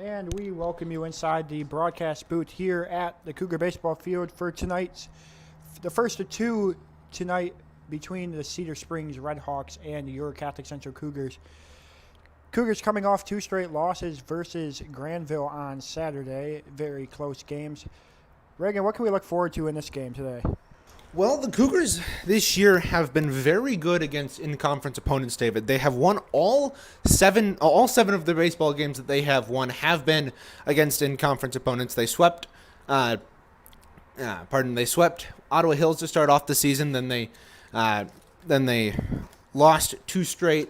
And we welcome you inside the broadcast booth here at the Cougar Baseball Field for the first of two tonight between the Cedar Springs Red Hawks and your Catholic Central Cougars. Cougars coming off two straight losses versus Granville on Saturday. Very close games. Reagan, what can we look forward to in this game today? Well, the Cougars this year have been very good against in-conference opponents, David. They have won all seven of the baseball games that they have won have been against in-conference opponents. They swept Ottawa Hills to start off the season. Then they lost two straight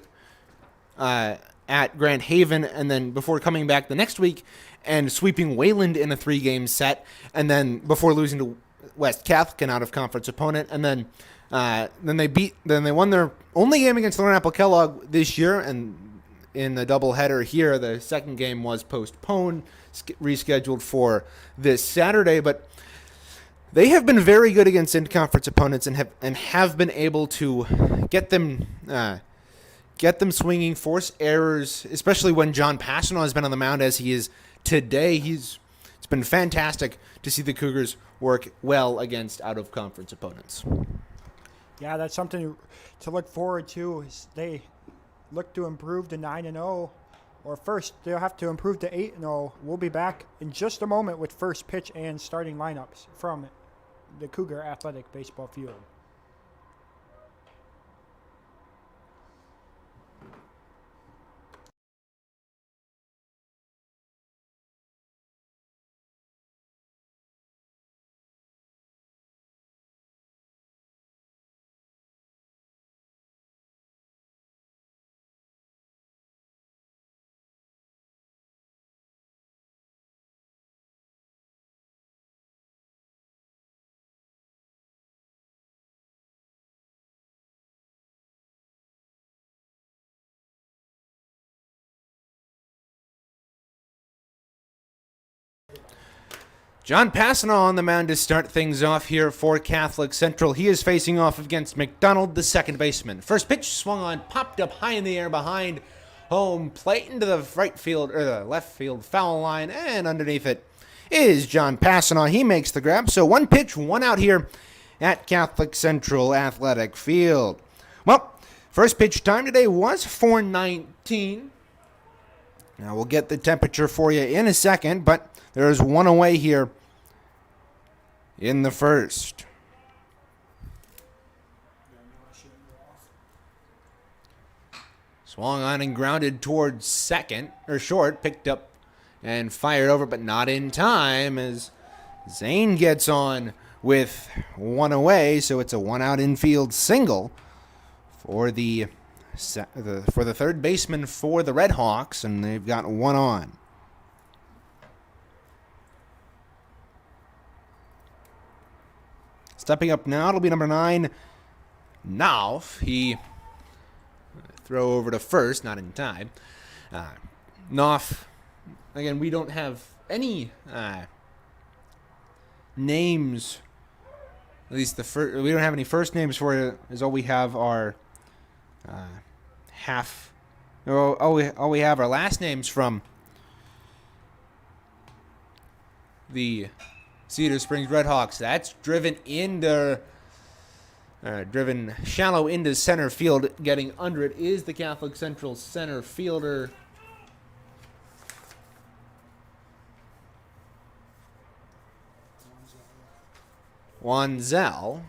at Grand Haven, and then before coming back the next week and sweeping Wayland in a 3-game set, and then before losing to West Catholic, an out-of-conference opponent, and then they won their only game against Lorne Apple Kellogg this year, and in the doubleheader here, the second game was postponed, rescheduled for this Saturday, but they have been very good against in-conference opponents and have been able to get them swinging, force errors, especially when John Passano has been on the mound as he is today. It's been fantastic to see the Cougars work well against out-of-conference opponents. Yeah, that's something to look forward to. They look to improve to 9-0, or first they'll have to improve to 8-0. We'll be back in just a moment with first pitch and starting lineups from the Cougar Athletic Baseball Field. John Passano on the mound to start things off here for Catholic Central. He is facing off against McDonald, the second baseman. First pitch swung on, popped up high in the air behind home plate into the the left field foul line, and underneath it is John Passano. He makes the grab. So one pitch, one out here at Catholic Central Athletic Field. Well, first pitch time today was 4:19. Now we'll get the temperature for you in a second, but there's one away here in the first. Swung on and grounded towards short, picked up and fired over, but not in time as Zane gets on with one away, so it's a one-out infield single for the third baseman for the Red Hawks, and they've got one on. Stepping up now, it'll be number 9, Nauf. He throw over to first, not in time. Nauf, again, we don't have any names. At least we don't have any first names for it. As all we have are all we have are last names from the Cedar Springs Red Hawks. That's driven shallow into center field. Getting under it is the Catholic Central center fielder, Wanzel,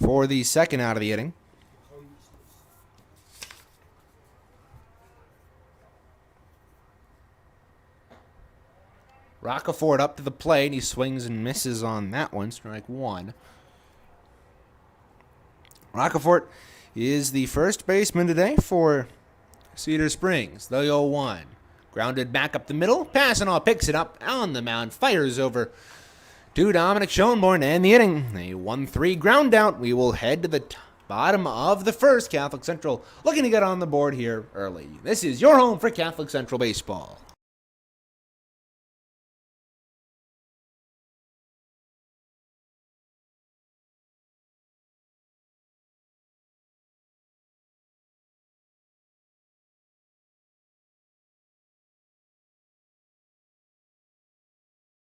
for the second out of the inning. Roccaforte up to the plate, and he swings and misses on that one. Strike one. Roccaforte is the first baseman today for Cedar Springs. The 0-1. Grounded back up the middle. Passano picks it up on the mound. Fires over to Dominic Schoenborn, and the inning. A 1-3 ground out. We will head to the bottom of the first. Catholic Central looking to get on the board here early. This is your home for Catholic Central Baseball.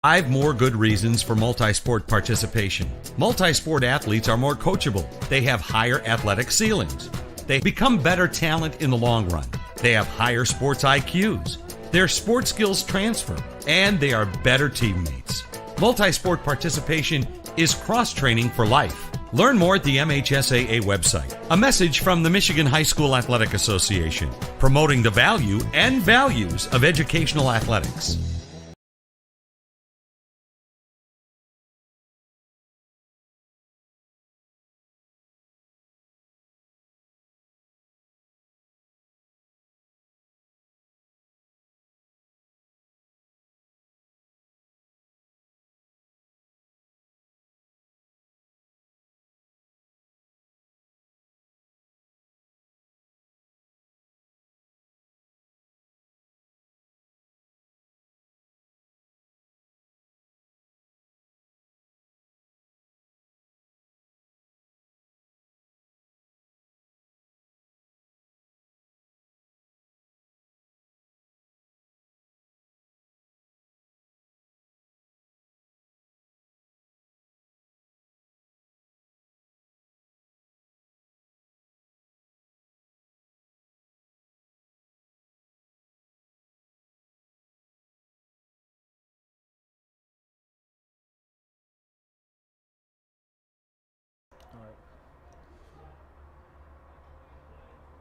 5 more good reasons for multi-sport participation. Multi-sport athletes are more coachable. They have higher athletic ceilings. They become better talent in the long run. They have higher sports IQs. Their sports skills transfer, and they are better teammates. Multi-sport participation is cross-training for life. Learn more at the MHSAA website. A message from the Michigan High School Athletic Association, promoting the value and values of educational athletics.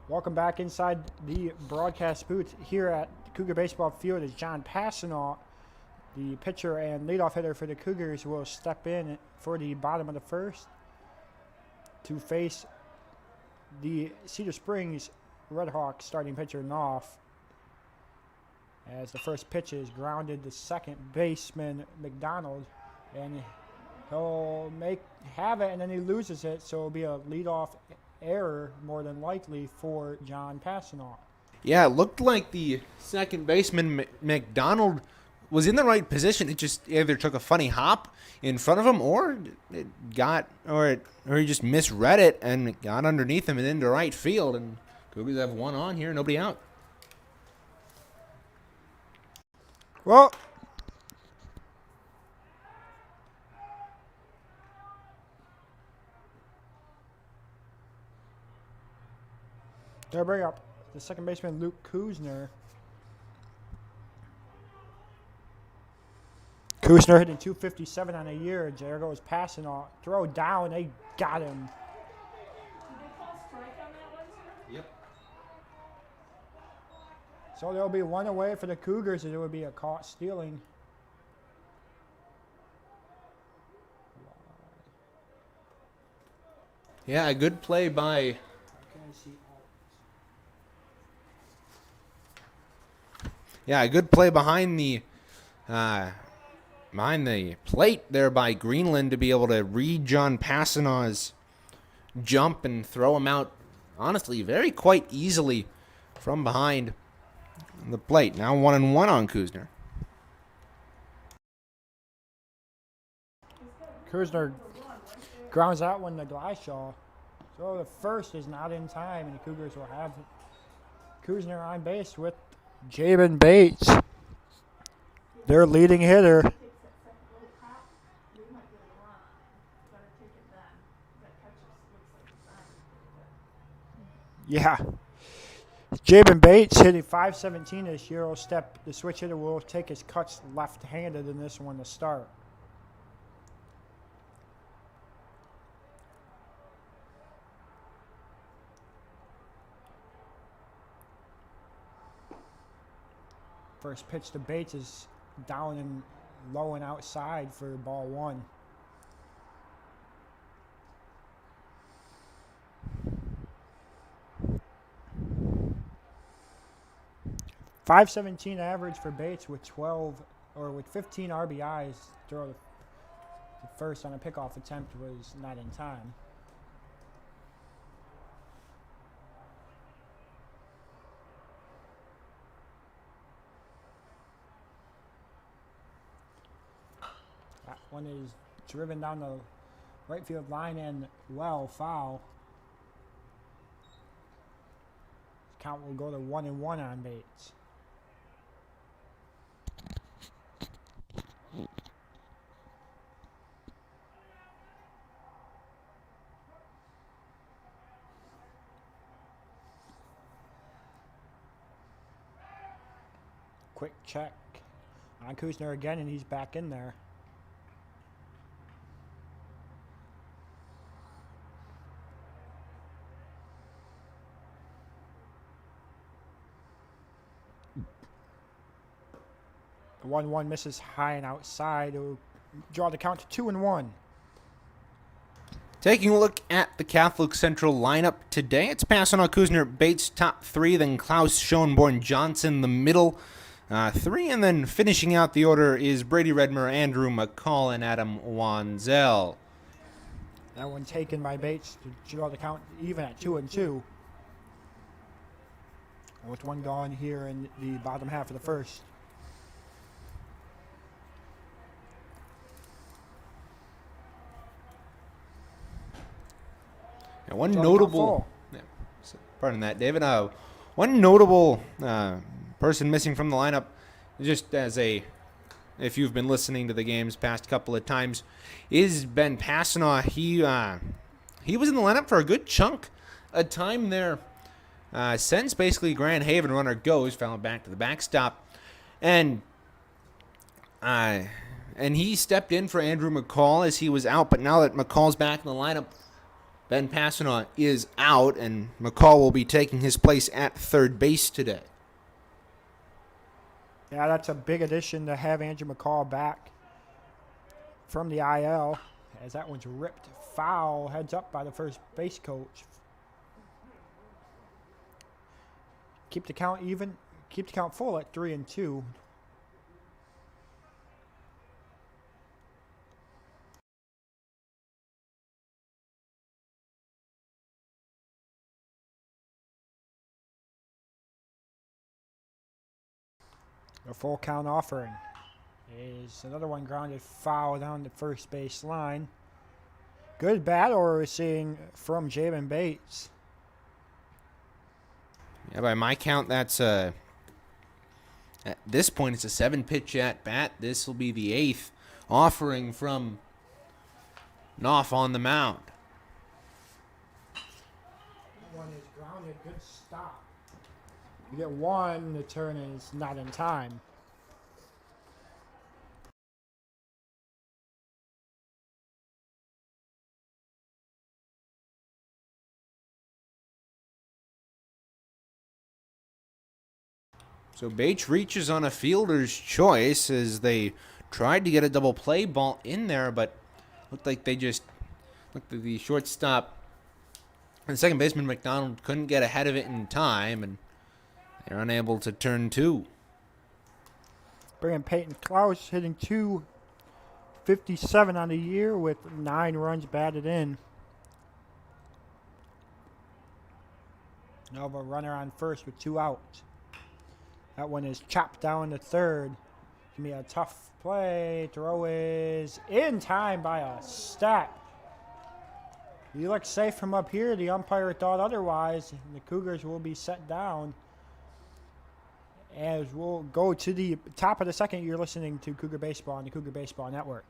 Welcome back inside the broadcast booth here at Cougar Baseball Field as John Passanault, the pitcher and leadoff hitter for the Cougars, will step in for the bottom of the first to face the Cedar Springs Red Hawks starting pitcher Knopf. As the first pitch is grounded to second baseman McDonald, and he'll have it and then he loses it, so it'll be a leadoff error more than likely for John Passanault. Yeah, it looked like the second baseman McDonald was in the right position. It just either took a funny hop in front of him, or he just misread it and it got underneath him and into right field. And Cougars have one on here, nobody out. Well, they'll bring up the second baseman, Luke Kuzner. Kuzner hitting .257 on a year. There goes Passanault. Throw down. They got him. Yep. So there'll be one away for the Cougars, and it would be a caught stealing. Yeah, a good play by... Yeah, a good play behind the plate there by Greenland to be able to read John Passanaught's jump and throw him out, honestly, quite easily from behind the plate. Now 1-1 on Kuzner. Kuzner grounds out one to Gleishaw. So the first is not in time, and the Cougars will have Kuzner on base with Jabin Bates, their leading hitter. Yeah. Jabin Bates hitting .517 this year. The switch hitter will take his cuts left-handed in this one to start. First pitch to Bates is down and low and outside for ball one. .517 average for Bates with 15 RBIs. Throw the first on a pickoff attempt was not in time. That one is driven down the right field line and foul. Count will go to 1-1 on Bates. Quick check on Kuzner again, and he's back in there. The 1-1 misses high and outside. It will draw the count to 2-1. Taking a look at the Catholic Central lineup today, it's Passanant, Kuzner, Bates top three, then Klaus, Schoenborn, Johnson the middle three, and then finishing out the order is Brady Redmer, Andrew McCall, and Adam Wanzel. That one taken by Bates to draw the count even at 2-2. With one gone here in the bottom half of the first. And one notable, pardon that, David. One notable person missing from the lineup, just as if you've been listening to the games past couple of times, is Ben Passanant. He was in the lineup for a good chunk of time there, since basically Grand Haven runner goes, fell back to the backstop, and he stepped in for Andrew McCall as he was out. But now that McCall's back in the lineup, Ben Passanant is out, and McCall will be taking his place at third base today. Yeah, that's a big addition to have Andrew McCall back from the IL, as that one's ripped foul, heads up by the first base coach. Keep the count even, keep the count full at 3-2. A full count offering is another one grounded foul down the first base line. Good battle we're seeing from Jamin Bates. Yeah, by my count, that's at this point it's a 7-pitch at bat. This will be the 8th offering from Knopf on the mound. One is grounded, good stop. You get one, the turn is not in time. So Bates reaches on a fielder's choice as they tried to get a double play ball in there, but looked like the shortstop and second baseman McDonald couldn't get ahead of it in time, and they're unable to turn two. Bringing Peyton Klaus, hitting .257 on the year with 9 runs batted in. Nova runner on first with 2 outs. That one is chopped down to third. Give me a tough play. Throw is in time by a step. You look safe from up here. The umpire thought otherwise. The Cougars will be set down. As we'll go to the top of the second, you're listening to Cougar Baseball on the Cougar Baseball Network.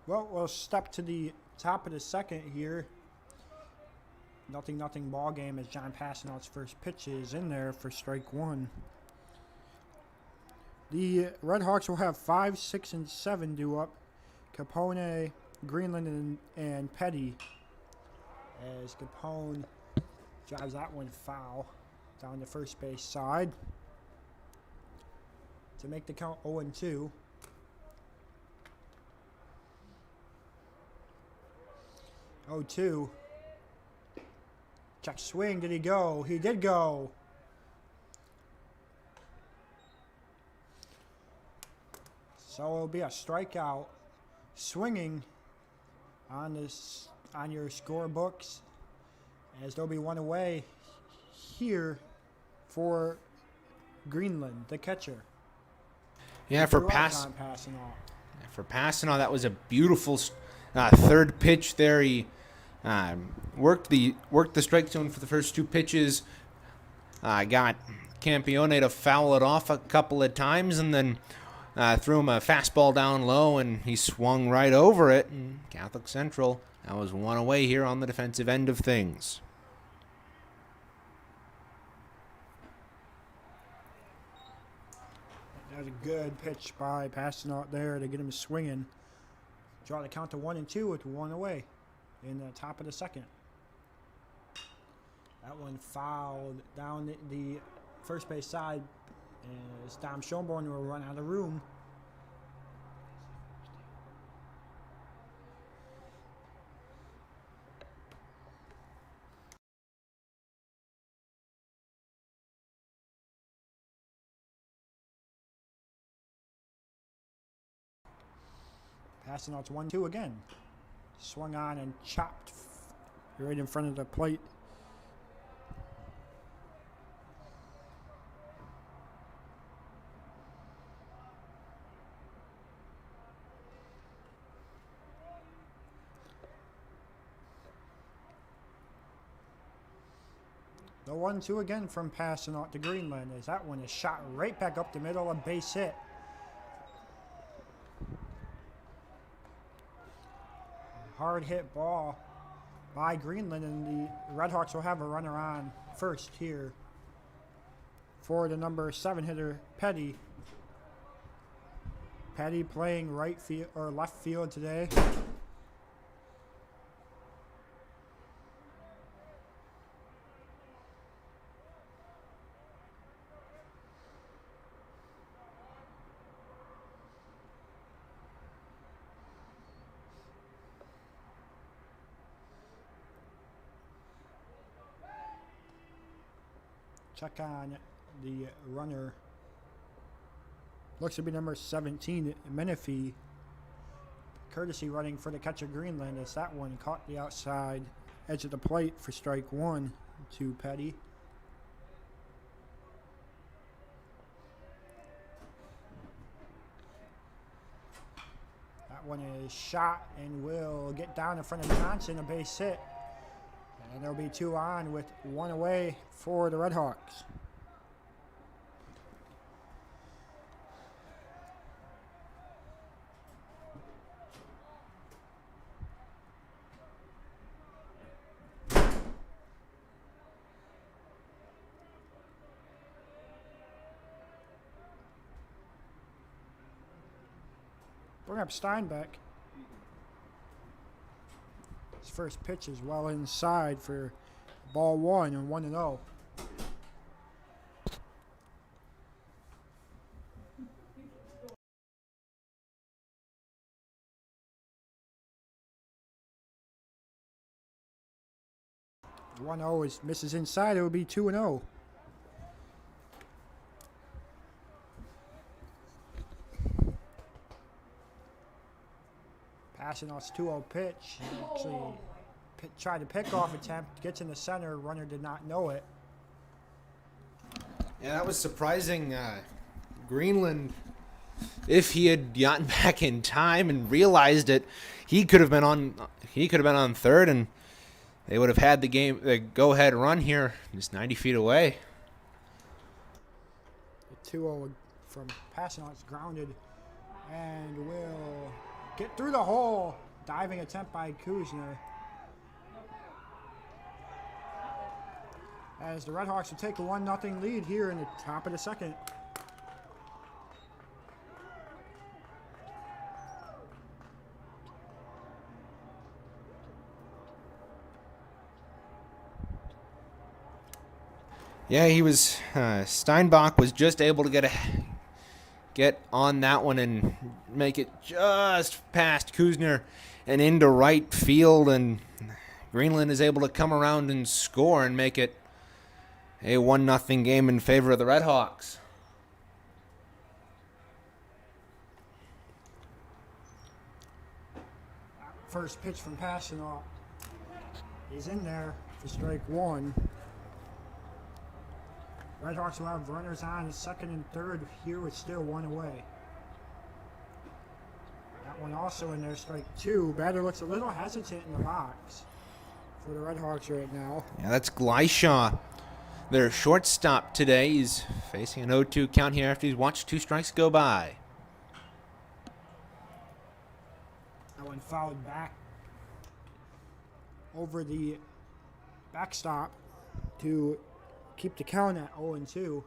Well, we'll step to the top of the second here. Nothing ball game as John Passanault's first pitch is in there for strike one. The Red Hawks will have 5, 6, and 7 due up. Capone, Greenland, and Petty. As Capone drives that one foul down the first base side to make the count 0-2. Oh, 2. Check swing. Did he go? He did go. So it'll be a strikeout. Swinging on your scorebooks, as there'll be one away here for Greenland, the catcher. Yeah, for Passanault. That was a beautiful third pitch there. He worked the strike zone for the first 2 pitches. Got Campione to foul it off a couple of times, and then threw him a fastball down low, and he swung right over it. And Catholic Central, that was one away here on the defensive end of things. That was a good pitch by Passanault there to get him swinging. Draw the count to 1-2 with one away in the top of the second. That one fouled down the first base side, as Dom Schonborn will run out of room. Passanault's 1-2 again. Swung on and chopped right in front of the plate. The 1-2 again from Passanault to Greenland, as that one is shot right back up the middle, a base hit. Hard hit ball by Greenland, and the Red Hawks will have a runner on first here for the number 7 hitter, Petty. Petty playing right field or left field today. Check on the runner. Looks to be number 17, Menifee. Courtesy running for the catcher, Greenland, as that one caught the outside edge of the plate for strike one to Petty. That one is shot and will get down in front of Johnson, a base hit. And there'll be 2 on with 1 away for the Red Hawks. Bring up Steinbeck. His first pitch is well inside for ball 1 and 1-0. The 1-0 is misses inside. It will be 2-0. Passanault's 2-0 pitch. Actually tried to pick off attempt, gets in the center, runner did not know it. Yeah, that was surprising. Greenland, if he had gotten back in time and realized it, he could have been on third, and they would have had the go-ahead run here, just 90 feet away. The 2-0 from Passanault's grounded and will Get through the hole. Diving attempt by Kuzner. As the Red Hawks will take a 1-0 lead here in the top of the second. Yeah, he was. Steinbach was just able to get on that one and make it just past Kuzner and into right field, and Greenland is able to come around and score and make it a 1-0 game in favor of the Red Hawks. First pitch from Passanant is in there for strike one. Red Hawks will have runners on second and third here with still one away. That one also in there, strike two. Batter looks a little hesitant in the box for the Red Hawks right now. Yeah, that's Gleishaw, their shortstop today. He's facing an 0-2 count here after he's watched 2 strikes go by. That one fouled back over the backstop to keep the count at 0-2.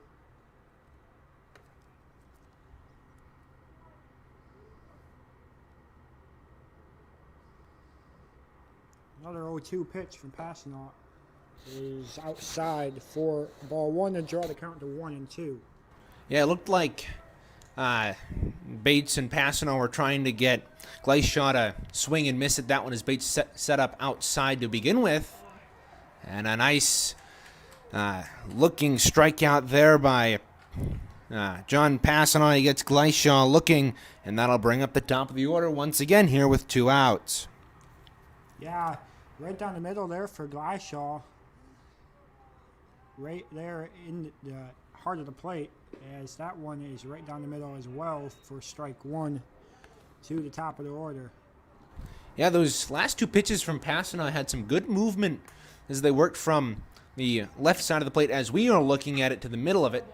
Another 0-2 pitch from Passanant is outside for ball one to draw the count to 1-2. Yeah, it looked like Bates and Passanant were trying to get Gleishaw to swing and miss it. That one is Bates set up outside to begin with. And a nice looking strikeout there by John Passanant. He gets Gleishaw looking, and that'll bring up the top of the order once again here with 2 outs. Yeah, right down the middle there for Gleishaw. Right there in the heart of the plate, as that one is right down the middle as well for strike one to the top of the order. Yeah, those last 2 pitches from Passanant had some good movement as they worked from the left side of the plate as we are looking at it to the middle of it.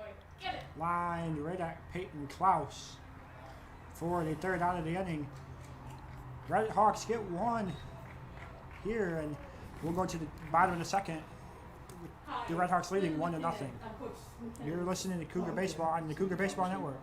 Lined right at Peyton Klaus for the third out of the inning. Red Hawks get one here, and we'll go to the bottom of the second. The Red Hawks leading 1-0. You're listening to Cougar Baseball on the Cougar Baseball Network.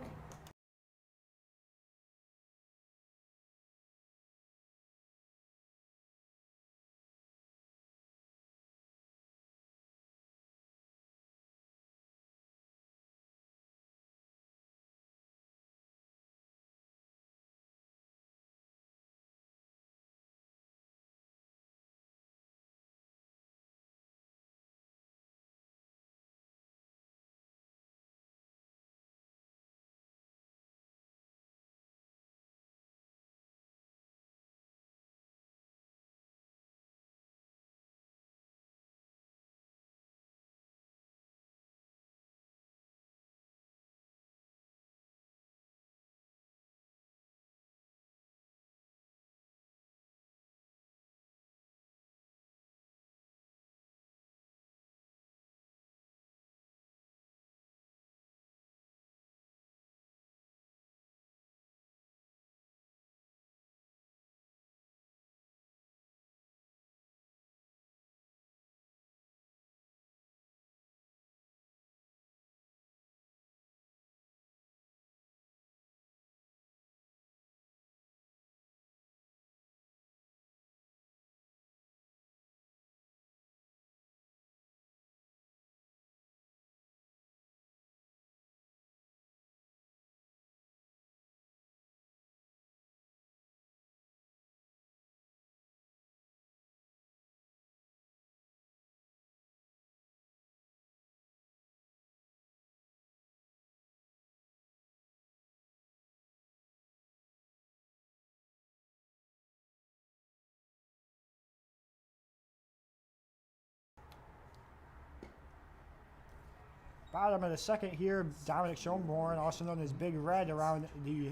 Bottom of the second here, Dominic Schoenborn, also known as Big Red around the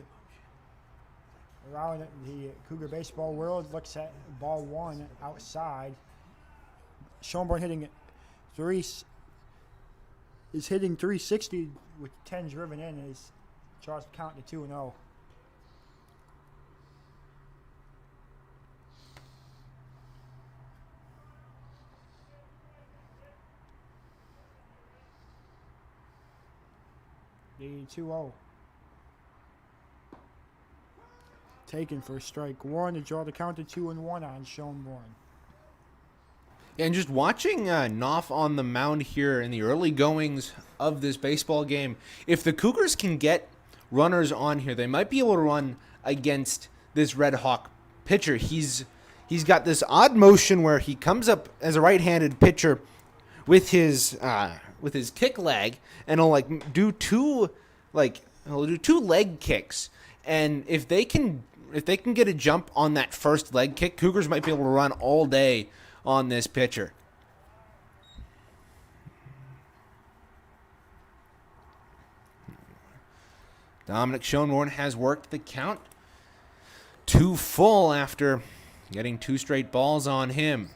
Cougar baseball world, looks at ball one outside. Schoenborn is hitting 360 with 10 driven in, as draws the count to 2-0. The 2-0. Taken for strike one to draw the count to 2-1 on Schoenborn. And just watching Knopf on the mound here in the early goings of this baseball game, if the Cougars can get runners on here, they might be able to run against this Red Hawk pitcher. He's got this odd motion where he comes up as a right-handed pitcher with his kick leg, and he'll do two leg kicks. And if they can get a jump on that first leg kick, Cougars might be able to run all day on this pitcher. Dominic Schoenborn has worked the count to full after getting 2 straight balls on him.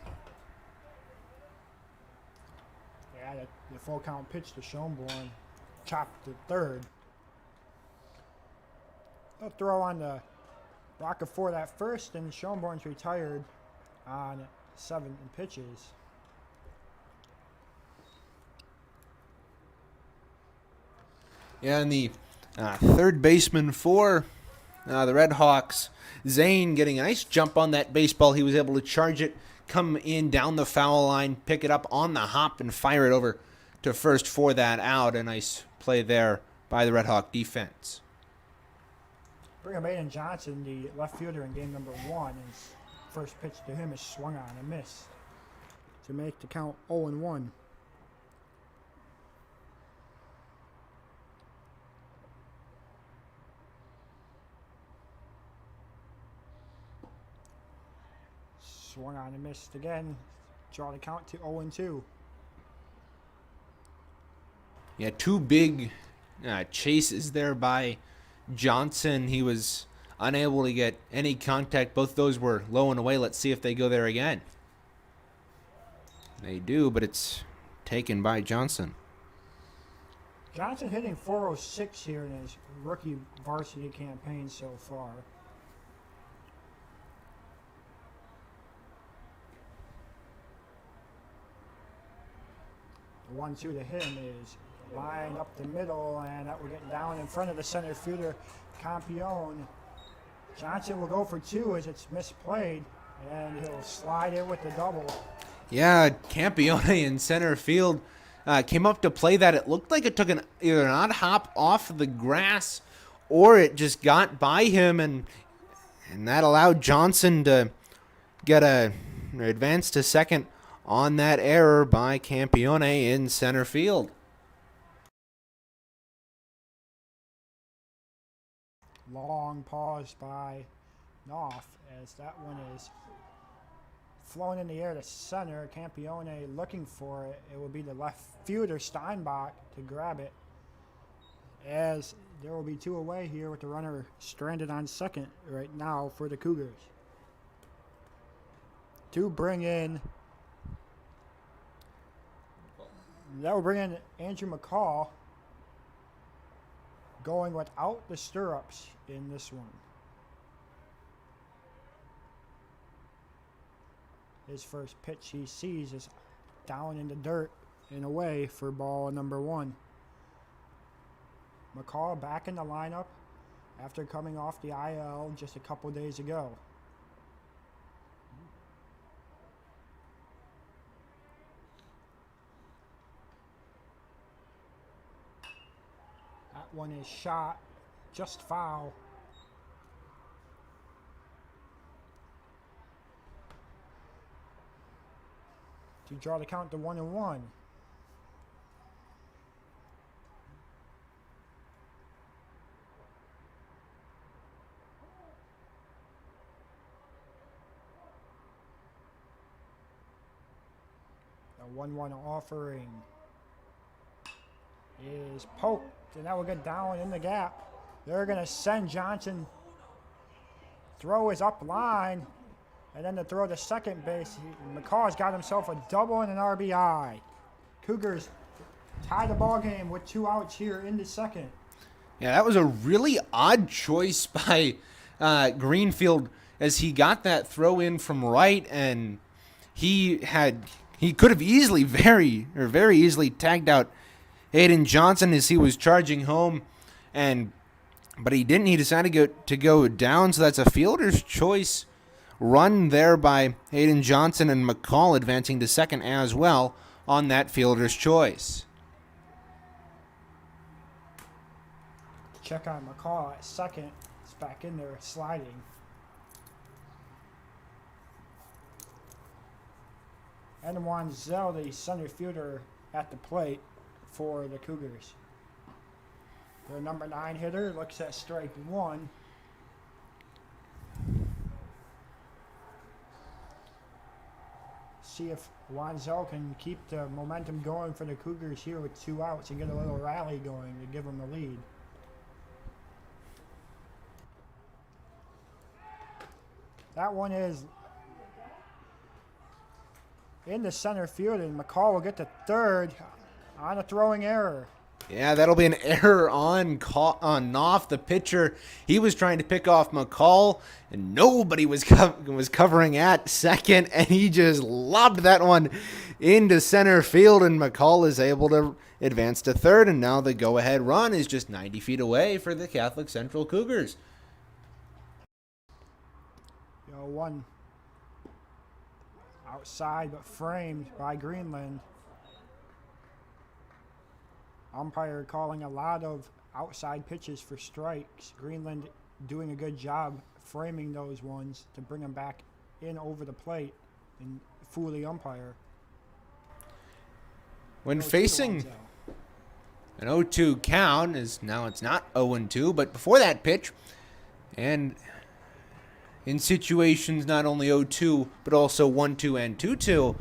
Yeah, the full count pitch to Schoenborn. Chopped to third. They'll throw on the rocket for that first, and Schoenborn's retired on 7 pitches. Yeah, and the third baseman for the Red Hawks, Zane, getting a nice jump on that baseball. He was able to charge it, come in down the foul line, pick it up on the hop, and fire it over to first for that out. A nice play there by the Red Hawk defense. Brigham Aiden Johnson, the left fielder in game number 1, his first pitch to him is swung on and missed to make the count 0-1. Swung on and missed again. Draw the count to 0-2. Yeah, 2 big chases there by Johnson. He was unable to get any contact. Both those were low and away. Let's see if they go there again. They do, but it's taken by Johnson. Johnson hitting 406 here in his rookie varsity campaign so far. The 1-2 to him is lined up the middle, and that will get down in front of the center fielder, Campione. Johnson will go for 2 as it's misplayed, and he'll slide in with the double. Yeah, Campione in center field came up to play that. It looked like it took either an odd hop off the grass or it just got by him, and that allowed Johnson to get an advance to second on that error by Campione in center field. Long pause by Knopf as that one is flown in the air to center. Campione looking for it. It will be the left fielder Steinbach to grab it, as there will be 2 away here with the runner stranded on second right now for the Cougars. To bring in, that will bring in Andrew McCall, going without the stirrups in this one. His first pitch he sees is down in the dirt and away for ball number 1. McCall back in the lineup after coming off the IL just a couple days ago. That one is shot just foul. To draw the count to 1-1. The 1-1 offering is poked, and that will get down in the gap. They're going to send Johnson. Throw is up line, and then to throw to second base. McCaw's got himself a double and an RBI. Cougars tie the ball game with 2 outs here in the second. Yeah, that was a really odd choice by Greenfield, as he got that throw in from right, and he could have easily very easily tagged out Aiden Johnson as he was charging home. But he didn't. He decided to go down, so that's a fielder's choice run there by Hayden Johnson, and McCall advancing to second as well on that fielder's choice. Check on McCall at second. It's back in there sliding. And Wanzel, the center fielder, at the plate for the Cougars. Their number 9 hitter looks at strike 1. See if Wanzel can keep the momentum going for the Cougars here with 2 outs and get a little rally going to give them the lead. That one is in the center field, and McCall will get to third on a throwing error. Yeah, that'll be an error on Knopf, the pitcher. He was trying to pick off McCall, and nobody was covering at second, and he just lobbed that one into center field, and McCall is able to advance to third, and now the go-ahead run is just 90 feet away for the Catholic Central Cougars. One outside but framed by Greenland. Umpire calling a lot of outside pitches for strikes. Greenland doing a good job framing those ones to bring them back in over the plate and fool the umpire. When facing an 0-2 count, it's not 0-2, but before that pitch, and in situations not only 0-2, but also 1-2 and 2-2,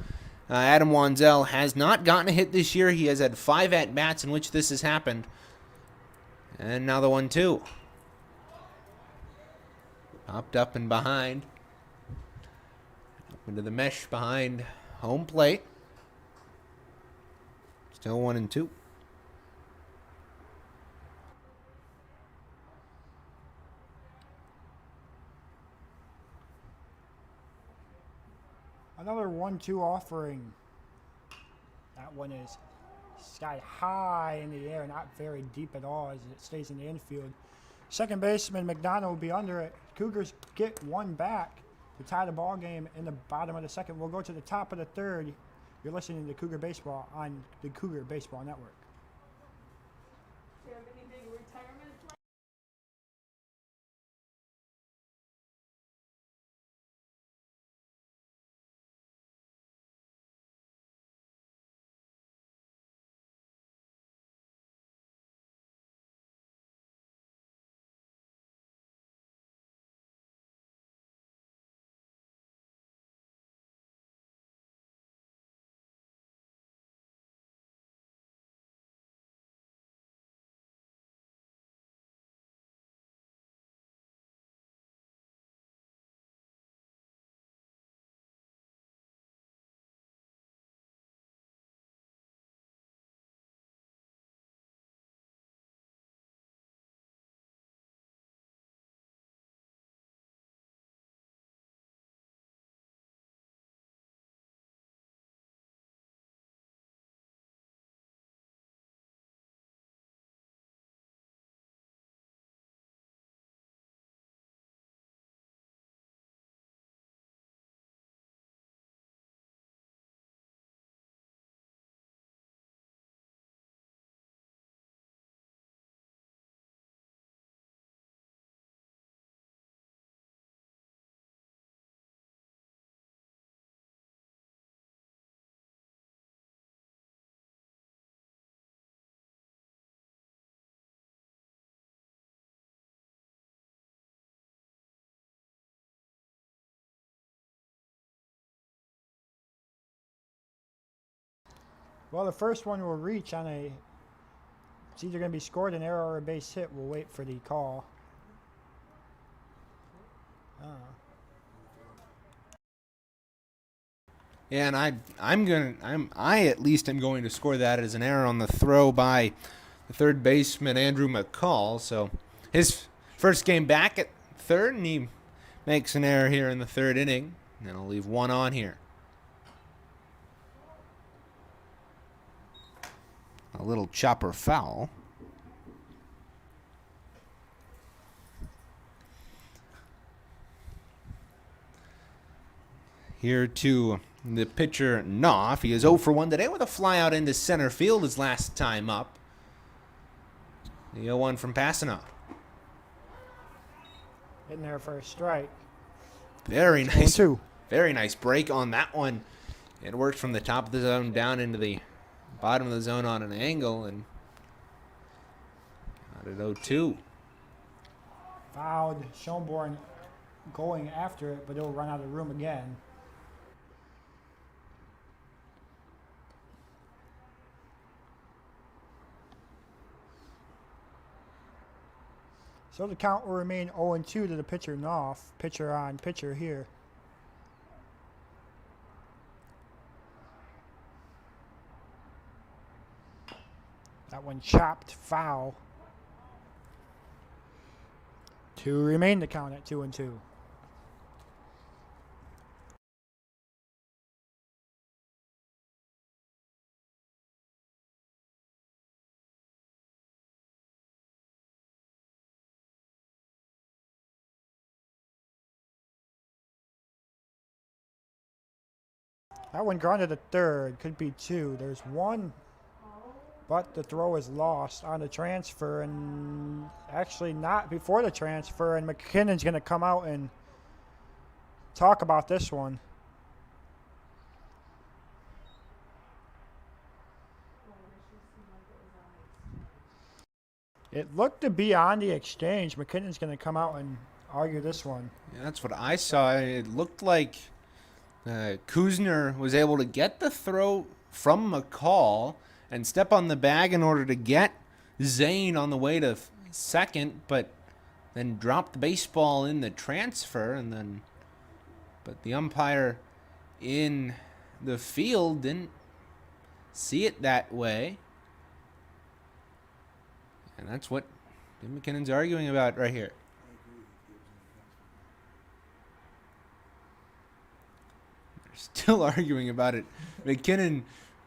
Adam Wanzel has not gotten a hit this year. He has had 5 at-bats in which this has happened. And now the 1-2. Popped up and behind. Up into the mesh behind home plate. Still 1-2. Another 1-2 offering. That one is sky high in the air, not very deep at all as it stays in the infield. Second baseman McDonald will be under it. Cougars get one back to tie the ball game in the bottom of the second. We'll go to the top of the third. You're listening to Cougar Baseball on the Cougar Baseball Network. Do you have any big retirement plans? Well, the first one will reach on it's either going to be scored an error or a base hit. We'll wait for the call. Yeah, and I at least am going to score that as an error on the throw by the third baseman Andrew McCall. So his first game back at third, and he makes an error here in the third inning. And I'll leave one on here. A little chopper foul. here to the pitcher, Knopf. He is 0 for 1 today with a fly out into center field his last time up. The 0-1 from Passano. In there for a strike. Very nice. 2. Very nice break on that one. It worked from the top of the zone down into the bottom of the zone on an angle and got it 0-2. Fouled. Schoenborn going after it, but it'll run out of room again. So the count will remain 0-2 to the pitcher Knopf. Pitcher on pitcher here. That one chopped foul. To remain the count at 2-2. That one grounded to third. Could be 2. There's 1. But the throw is lost on the transfer, and actually not before the transfer, and McKinnon's going to come out and talk about this one. It looked to be on the exchange. McKinnon's going to come out and argue this one. Yeah, that's what I saw. It looked like Kuzner was able to get the throw from McCall and step on the bag in order to get Zane on the way to second, but then dropped the baseball in the transfer, but the umpire in the field didn't see it that way. And that's what Tim McKinnon's arguing about right here. They're still arguing about it. McKinnon,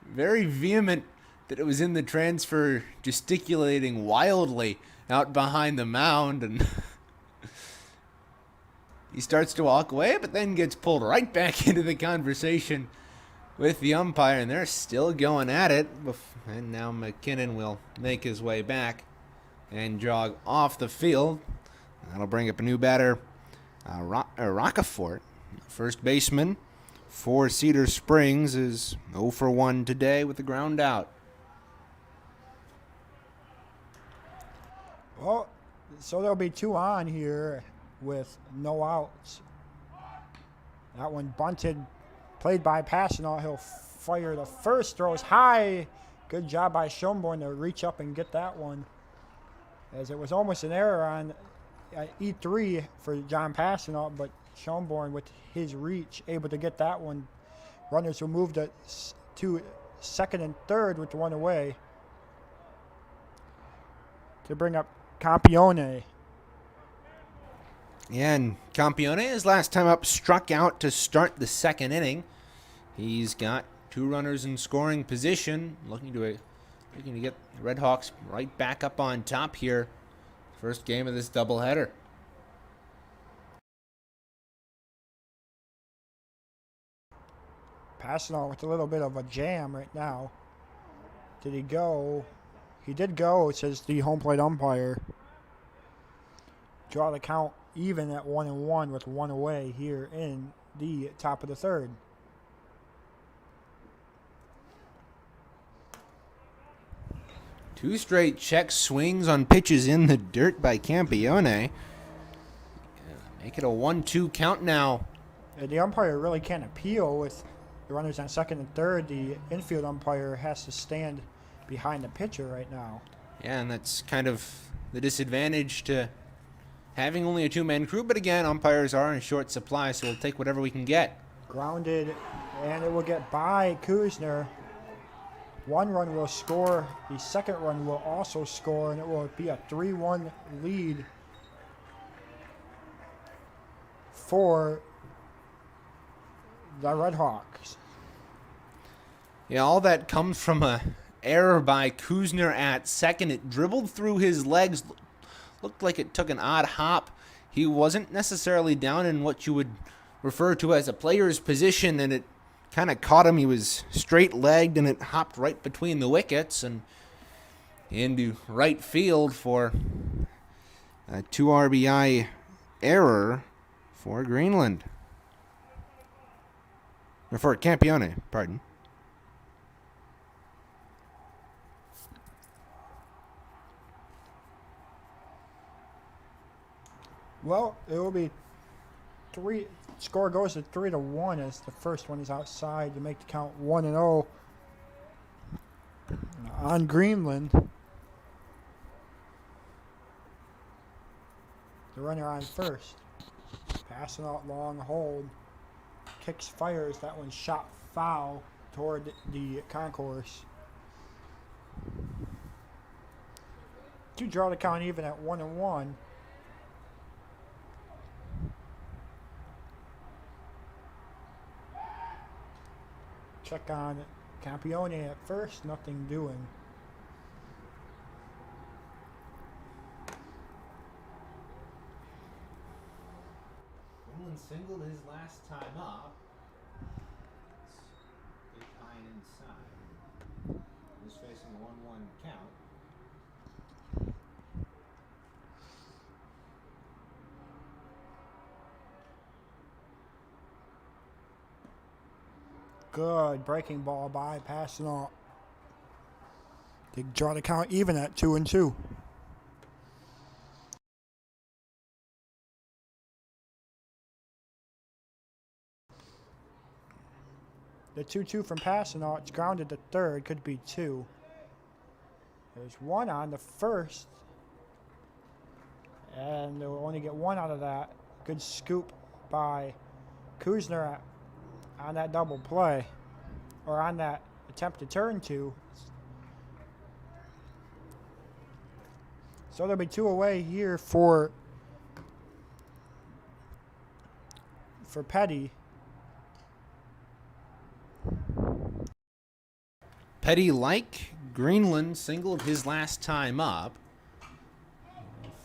very vehement that it was in the transfer, gesticulating wildly out behind the mound, and he starts to walk away, but then gets pulled right back into the conversation with the umpire, and they're still going at it. And now McKinnon will make his way back and jog off the field. That'll bring up a new batter, Rockefort, first baseman for Cedar Springs, is 0 for 1 today with the ground out. Well, so there'll be 2 on here with no outs. That one bunted, played by Passano. He'll fire the first, throws high. Good job by Schoenborn to reach up and get that one, as it was almost an error on E3 for John Passano, but Schoenborn with his reach able to get that one. Runners will move to second and third with 1 away to bring up Campione. And Campione, his last time up, struck out to start the second inning. He's got 2 runners in scoring position, looking to get the Red Hawks right back up on top here. First game of this doubleheader. Passano with a little bit of a jam right now. Did he go? He did go, says the home plate umpire. Draw the count even at 1-1 with 1 away here in the top of the third. Two straight check swings on pitches in the dirt by Campione. Make it a 1-2 count now. The umpire really can't appeal with the runners on second and third. The infield umpire has to stand behind the pitcher right now. Yeah, and that's kind of the disadvantage to having only a 2-man crew. But again, umpires are in short supply, so we'll take whatever we can get. Grounded, and it will get by Kuzner. 1 run will score. The second run will also score, and it will be a 3-1 lead for the Red Hawks. Yeah, all that comes from a error by Kuzner at second. It dribbled through his legs. Looked like it took an odd hop. He wasn't necessarily down in what you would refer to as a player's position, and it kind of caught him. He was straight-legged, and it hopped right between the wickets and into right field for a 2 RBI error for Greenland. Or for Campione, pardon. Well, it will be three. Score goes to 3-1 as the first one is outside to make the count 1-0 on Greenland. The runner on first, passing out long hold, kicks, fires. That one shot foul toward the concourse. To draw the count even at 1-1. Check on Campione at first, nothing doing. Greenland singled his last time up. Big line inside. He's facing a 1-1 count. Good breaking ball by, passing off. They draw the count even at 2-2. The 2-2 from Passanant, it's grounded to third, could be 2. There's 1 on the first, and they'll only get 1 out of that. Good scoop by Kuzner on that double play, or on that attempt to turn 2. So there'll be 2 away here for Petty. Petty, like Greenland, singled his last time up.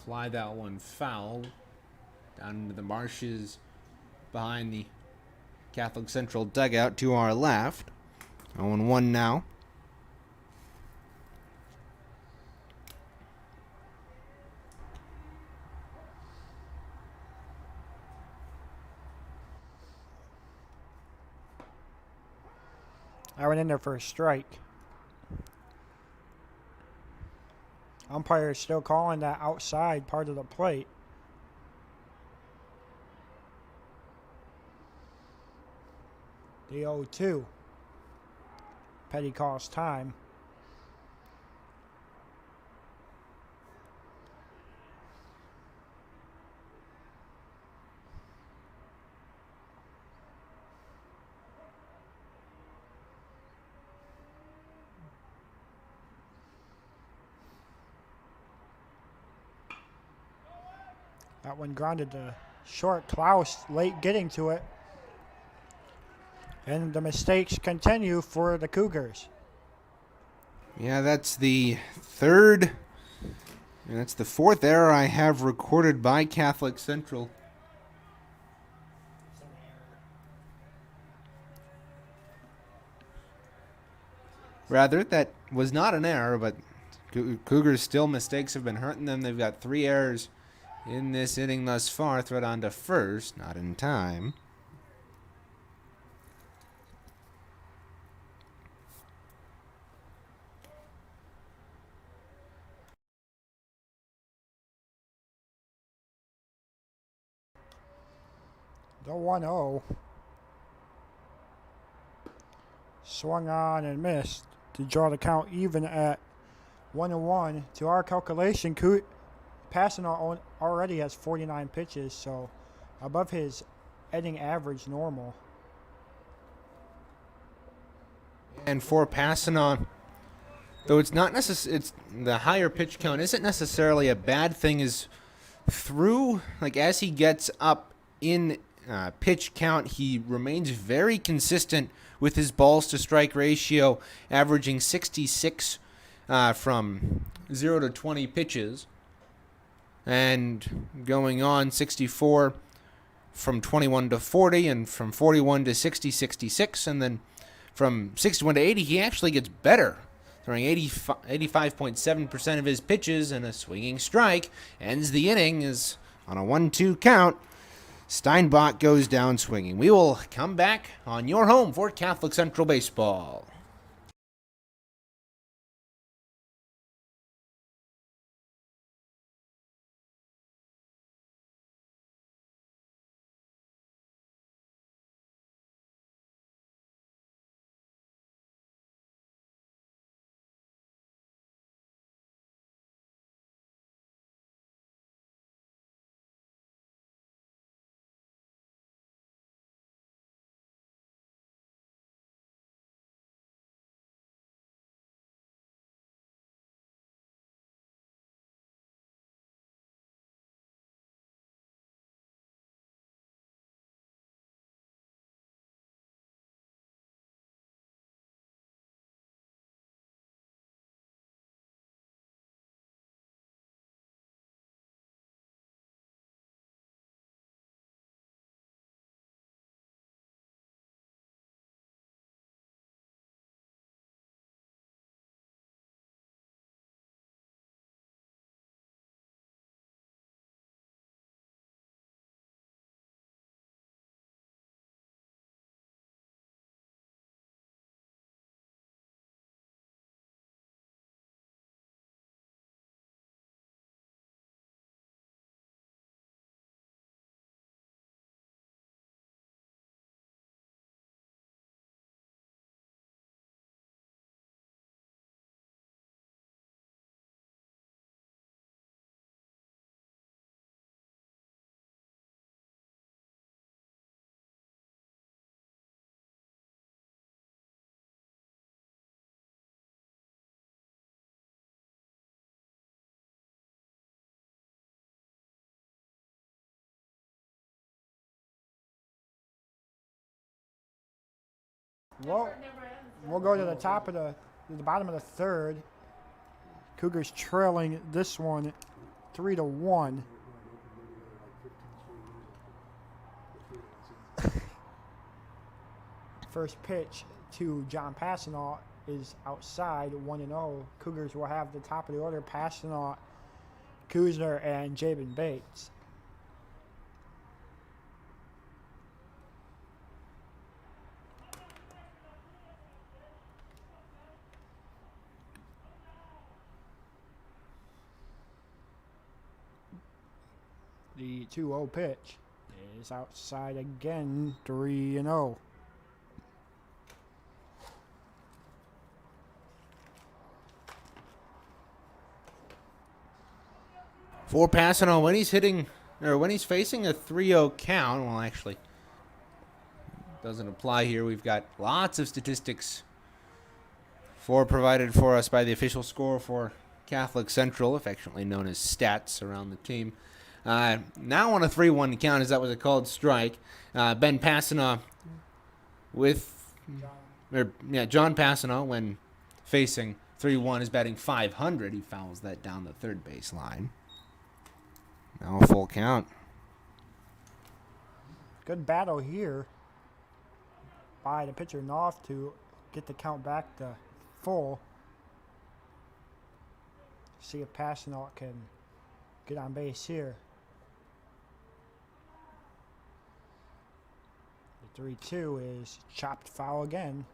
Fly that one foul down into the marshes behind the Catholic Central dugout to our left. 0-1 now. I went in there for a strike. Umpire is still calling that outside part of the plate. The 0-2. Petty calls time. That one grounded to short. Klaus late getting to it. And the mistakes continue for the Cougars. Yeah, that's the third, and that's the 4th error I have recorded by Catholic Central. Rather, that was not an error, but Cougars still mistakes have been hurting them. They've got 3 errors in this inning thus far. Thread on to first, not in time. The 1-0. Swung on and missed to draw the count even at 1-1. To our calculation, Passanant already has 49 pitches, so above his inning average normal. And for Passanant, though it's not it's the higher pitch count isn't necessarily a bad thing. Is through as he gets up in pitch count, he remains very consistent with his balls to strike ratio, averaging 66 from 0 to 20 pitches, and going on 64 from 21 to 40, and from 41 to 60, 66, and then from 61 to 80, he actually gets better, throwing 85.7% of his pitches and a swinging strike. Ends the inning as on a 1-2 count, Steinbach goes down swinging. We will come back on your home for Catholic Central Baseball. Well, we'll go to the bottom of the third. Cougars trailing this one 3-1. First pitch to John Passanault is outside, 1-0. Cougars will have the top of the order, Passanault, Kuzner, and Jabin Bates. The 2-0 pitch is outside again, 3-0. For Passano, when he's facing a 3-0 count, well, actually, doesn't apply here. We've got lots of statistics provided for us by the official score for Catholic Central, affectionately known as stats around the team. Now on a 3-1 count, as that was a called strike, Ben Passanault John Passanault, when facing 3-1, is batting .500. He fouls that down the third base line. Now a full count. Good battle here by the pitcher Knopf to get the count back to full. See if Passanault can get on base here. The 3-2 is chopped foul again.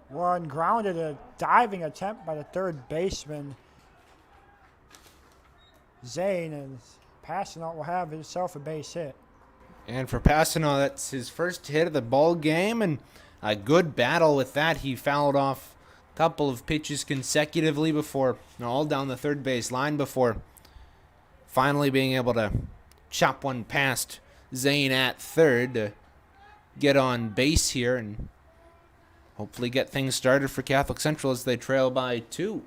One grounded, a diving attempt by the third baseman Zane, and Passanault will have himself a base hit. And for Passanault, that's his first hit of the ball game, and a good battle with that. He fouled off a couple of pitches consecutively before, all down the third base line, before finally being able to chop one past Zane at third to get on base here and hopefully get things started for Catholic Central as they trail by 2.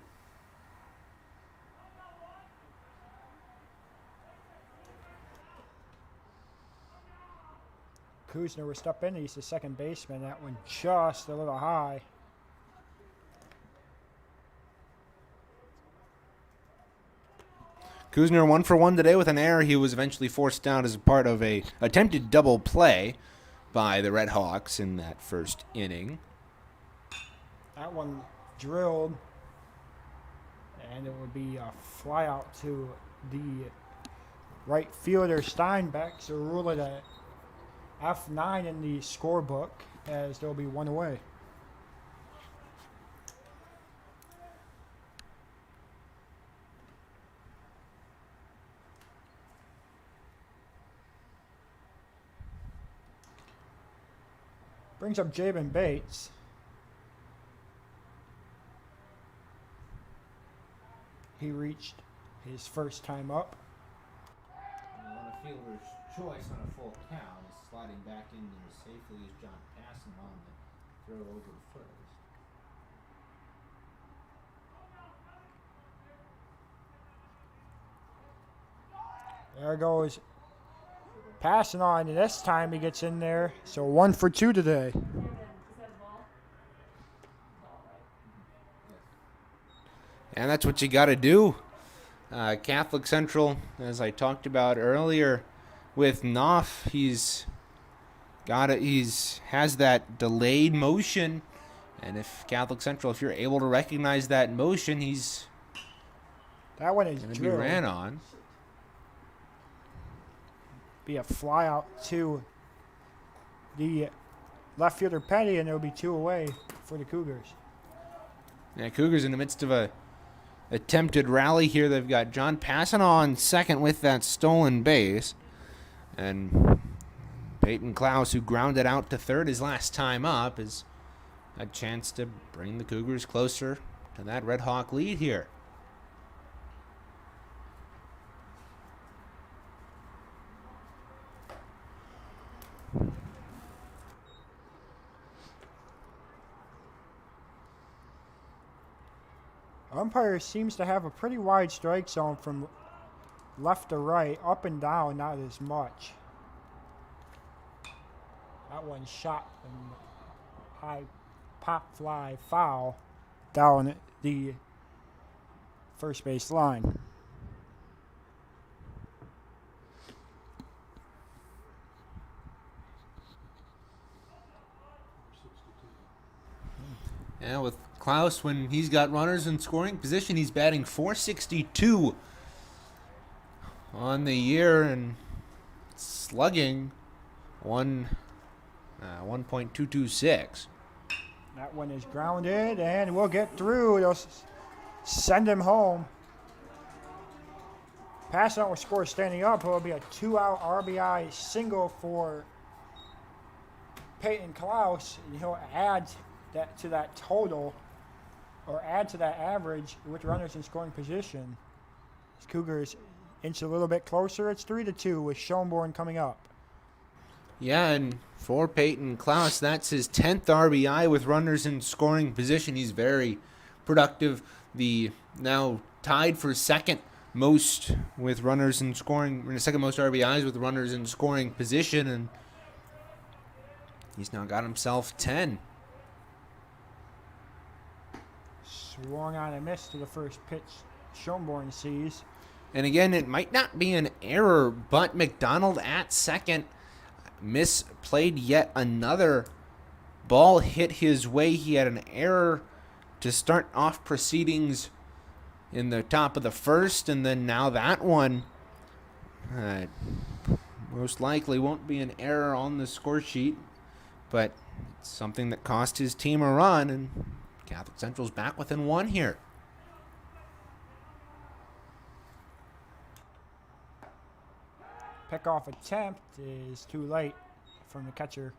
Kuzner will step in. He's the second baseman. That one just a little high. Kuzner 1 for 1 today with an error. He was eventually forced out as a part of a attempted double play by the Red Hawks in that first inning. That one drilled, and it would be a fly out to the right fielder Steinbeck. So rule it a F9 in the scorebook, as there'll be one away. Brings up Jabin Bates. He reached his first time up. On a fielder's choice on a full count, is sliding back in there safely as John Passon on the throw over first. There goes passing on, and this time he gets in there. So 1 for 2 today. Is that a ball? Ball, right? And that's what you got to do. Catholic Central, as I talked about earlier, with Knopf, he's has that delayed motion, and if Catholic Central, if you're able to recognize that motion, he's That one is going to be drilled. ran on. Be a fly out to the left fielder Petty, and there'll be 2 away for the Cougars. Yeah, Cougars in the midst of a attempted rally here. They've got John Passon on second with that stolen base, and Peyton Klaus, who grounded out to third his last time up, has a chance to bring the Cougars closer to that Red Hawk lead here. Umpire seems to have a pretty wide strike zone from left to right, up and down, not as much. That one shot and high pop fly foul down the first base line. Yeah, with Klaus, when he's got runners in scoring position, he's batting .462 on the year and slugging 1.226. That one is grounded, and we'll get through. They'll send him home. Pass out will score standing up. It will be a 2-out RBI single for Peyton Klaus, and he'll add that to that total, or add to that average with runners in scoring position. As Cougars inch a little bit closer. It's 3-2 with Schoenborn coming up. Yeah, and for Peyton Klaus, that's his 10th RBI with runners in scoring position. He's very productive. The now tied for second most with runners in scoring, second most RBIs with runners in scoring position, and he's now got himself 10. Swung on a miss to the first pitch Schoenborn sees. And again, it might not be an error, but McDonald at second misplayed yet another ball hit his way. He had an error to start off proceedings in the top of the first, and then now that one most likely won't be an error on the score sheet, but it's something that cost his team a run, and Catholic Central's back within 1 here. Pickoff attempt is too late from the catcher.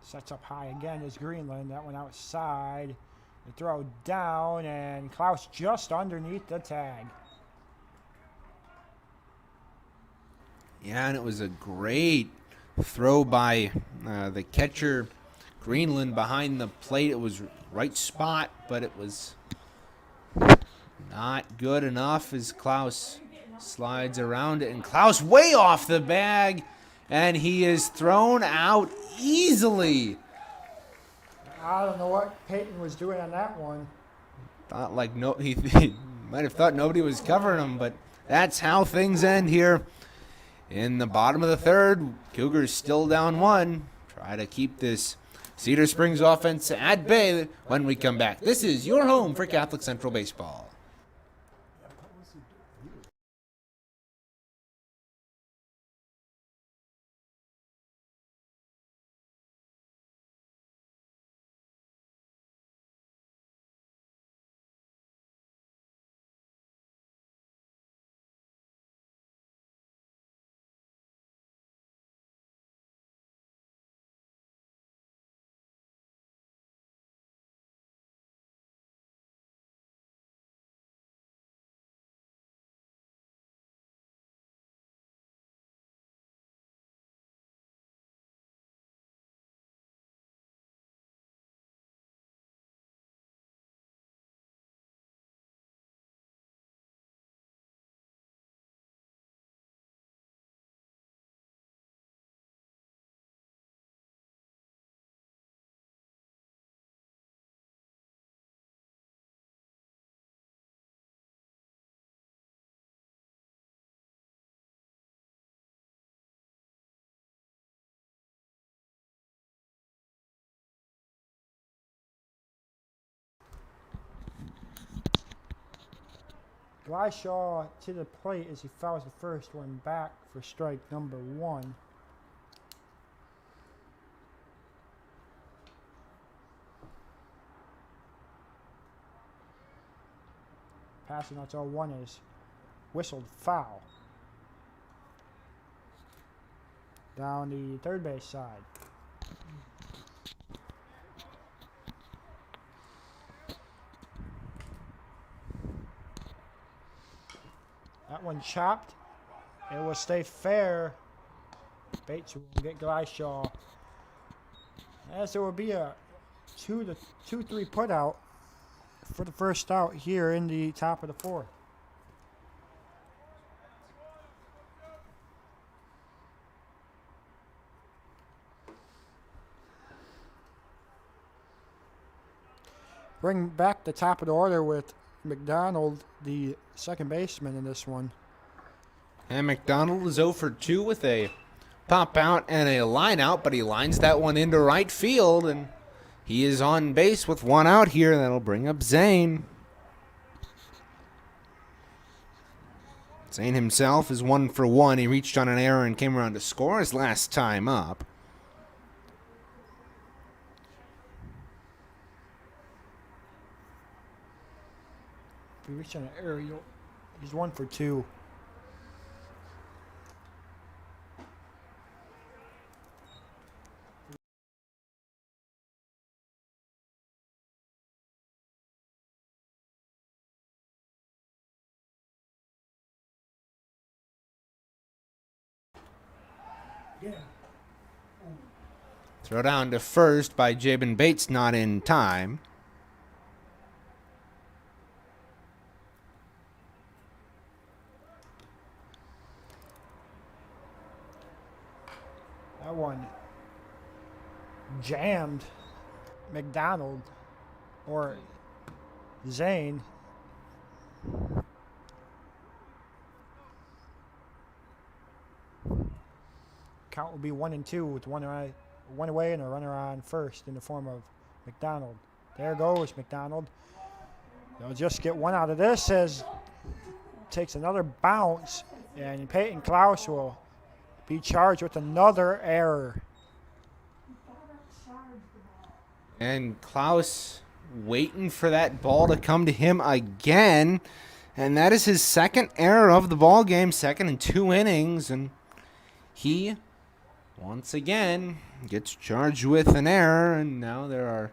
Sets up high again is Greenland. That one outside The throw down, and Klaus just underneath the tag. Yeah, and it was a great throw by the catcher, Greenland, behind the plate. It was right spot, but it was not good enough as Klaus slides around it. And Klaus way off the bag, and he is thrown out easily. I don't know what Peyton was doing on that one. Thought like he might have thought nobody was covering him, but that's how things end here. In the bottom of the third, Cougars still down 1. Try to keep this Cedar Springs offense at bay when we come back. This is your home for Catholic Central Baseball. Glyshaw to the plate as he fouls the first one back for strike number 1. Passing out to 1 is whistled foul. Down the third base side. That one chopped. It will stay fair. Bates will get Glyshaw. As there will be a 2-3 put out for the first out here in the top of the 4th. Bring back the top of the order with McDonald, the second baseman in this one. And McDonald is 0 for 2 with a pop out and a line out, but he lines that one into right field, and he is on base with 1 out here. That'll bring up Zane. Zane himself is 1 for 1. He reached on an error and came around to score his last time up. If he reached on an error, he's 1 for 2. Throw down to first by Jabin Bates, not in time. That one jammed McDonald or Zane. Count will be 1-2 with one away and a runner on first in the form of McDonald. There goes McDonald. They'll just get 1 out of this as takes another bounce, and Peyton Klaus will be charged with another error. And Klaus waiting for that ball to come to him again. And that is his second error of the ball game, second in 2 innings. And he, once again, gets charged with an error. And now there are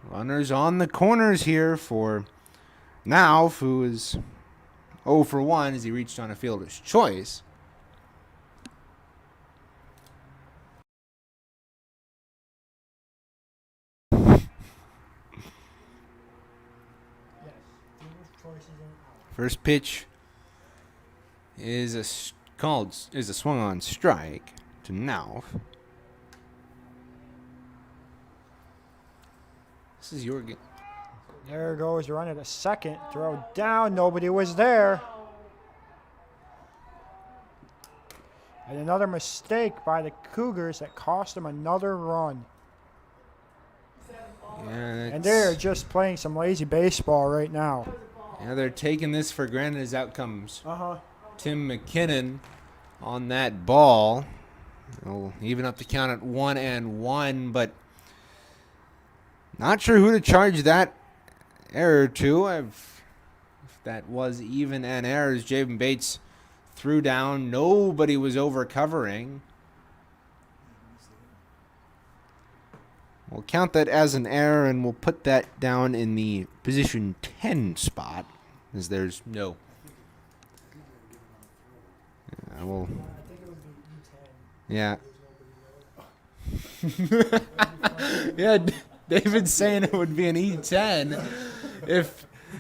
Runners on the corners here for Nauf, who is 0 for 1 as he reached on a fielder's choice. First pitch is a swung on strike to Nauf. This is your game. There goes the runner to second. Throw down. Nobody was there. And another mistake by the Cougars that cost them another run. Yeah, And they're just playing some lazy baseball right now. yeah, they're taking this for granted as outcomes. Tim McKinnon on that ball. He'll even up the count at 1-1, but not sure who to charge that error to. If that was even an error, as Javen Bates threw down, nobody was over covering. We'll count that as an error, and we'll put that down in the position 10 spot, as there's no. Yeah. Yeah, David's saying it would be an E10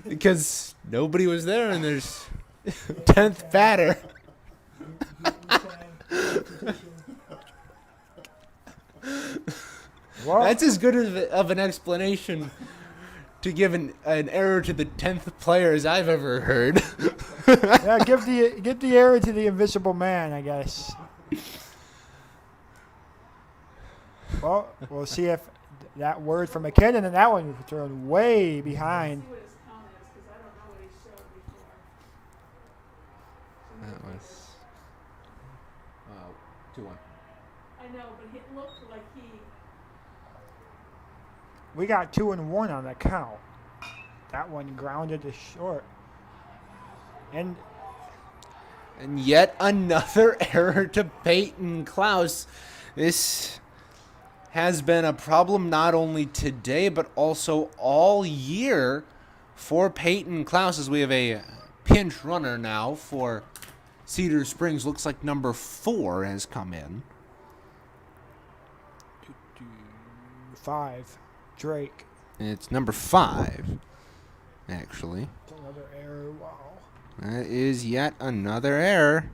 because nobody was there and there's 10th batter. Well, That's as good of an explanation to give an error to the 10th player as I've ever heard. yeah, give the error to the invisible man, I guess. Well, we'll see if that word from McKinnon and that one was thrown way behind. See what his count is, because I don't know what he showed before. That was 2-1. I know, but it looked like he. We got 2-1 on the count. That one grounded to short. And yet another error to Peyton Klaus. This has been a problem not only today, but also all year for Peyton Klaus, as we have a pinch runner now for Cedar Springs. Looks like number 4 has come in. 5, Drake. It's number 5, actually. It's another error. Wow. That is yet another error.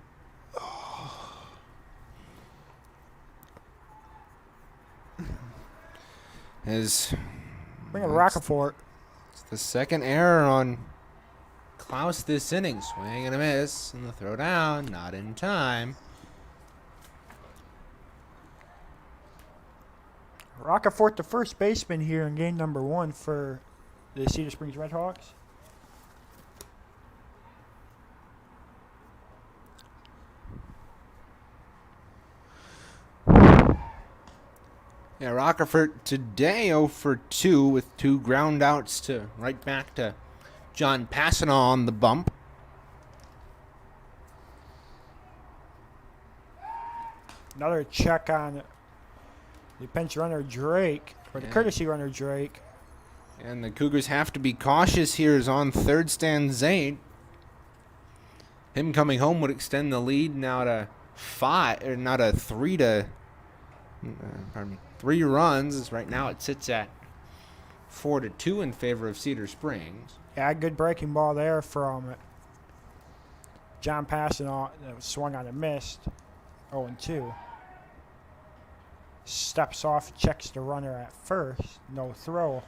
Bring a Rockefort. It's the second error on Klaus this inning. Swing and a miss, and the throw down, not in time. Rockefort, the first baseman here in game number 1 for the Cedar Springs Red Hawks. Yeah, Rockefort today 0 for 2 with 2 ground outs to right back to John Passanaw on the bump. Another check on the pinch runner Drake, or the courtesy runner Drake. And the Cougars have to be cautious here as on third stands Zane. Him coming home would extend the lead now to 3 runs. As right now it sits at 4-2 in favor of Cedar Springs. Yeah, good breaking ball there from John Passanaw. That was swung on and missed. 0-2. Steps off, checks the runner at first. No throw.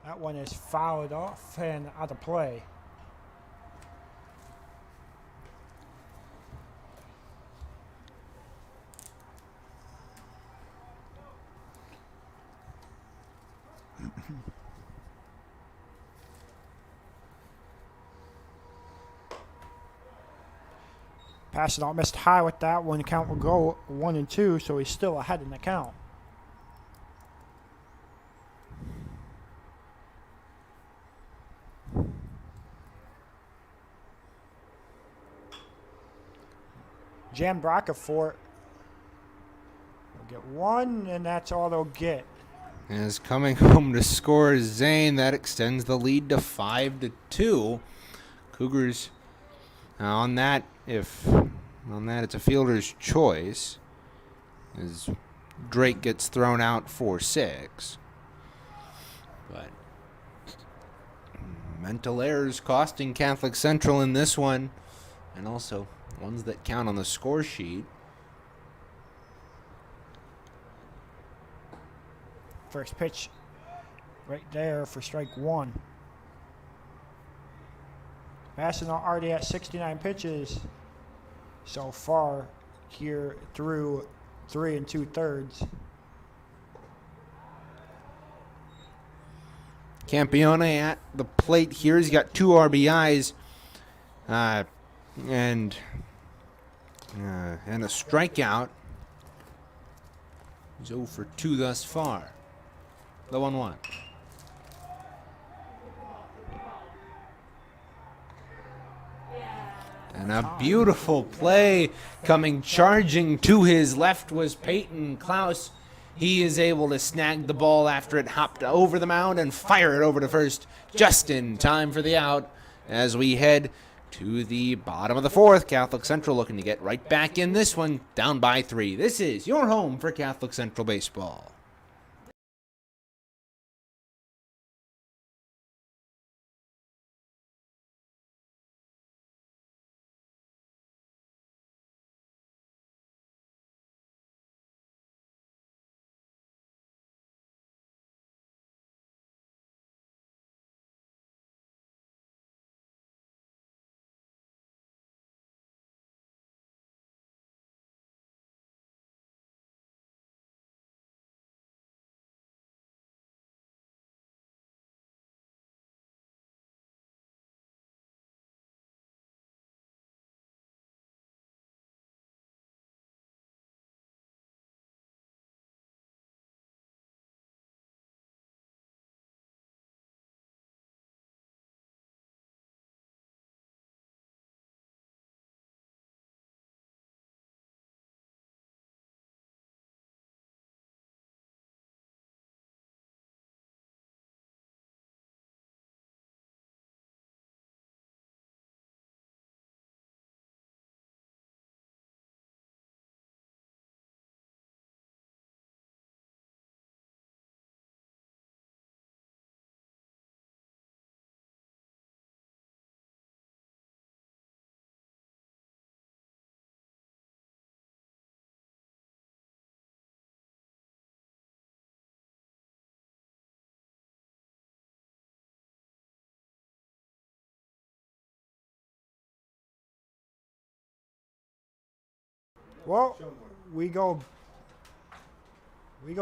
That one is fouled off and out of play. Passanaw missed high with that one. The count will go 1-2, so he's still ahead in the count. Jan Rockefort Get one, and that's all they'll get. As coming home to score Zane, that extends the lead to 5-2. Cougars on that, it's a fielder's choice, as Drake gets thrown out for 6. But mental errors costing Catholic Central in this one, and also ones that count on the score sheet. First pitch right there for strike 1. Masson already at 69 pitches so far here through 3 2/3. Campione at the plate here. He's got 2 RBIs and a strikeout. He's 0 for 2 thus far. The 1-1. And a beautiful play coming charging to his left was Peyton Klaus. He is able to snag the ball after it hopped over the mound and fire it over to first just in time for the out as we head to the bottom of the 4th. Catholic Central looking to get right back in this one, down by 3. This is your home for Catholic Central Baseball. Well, we go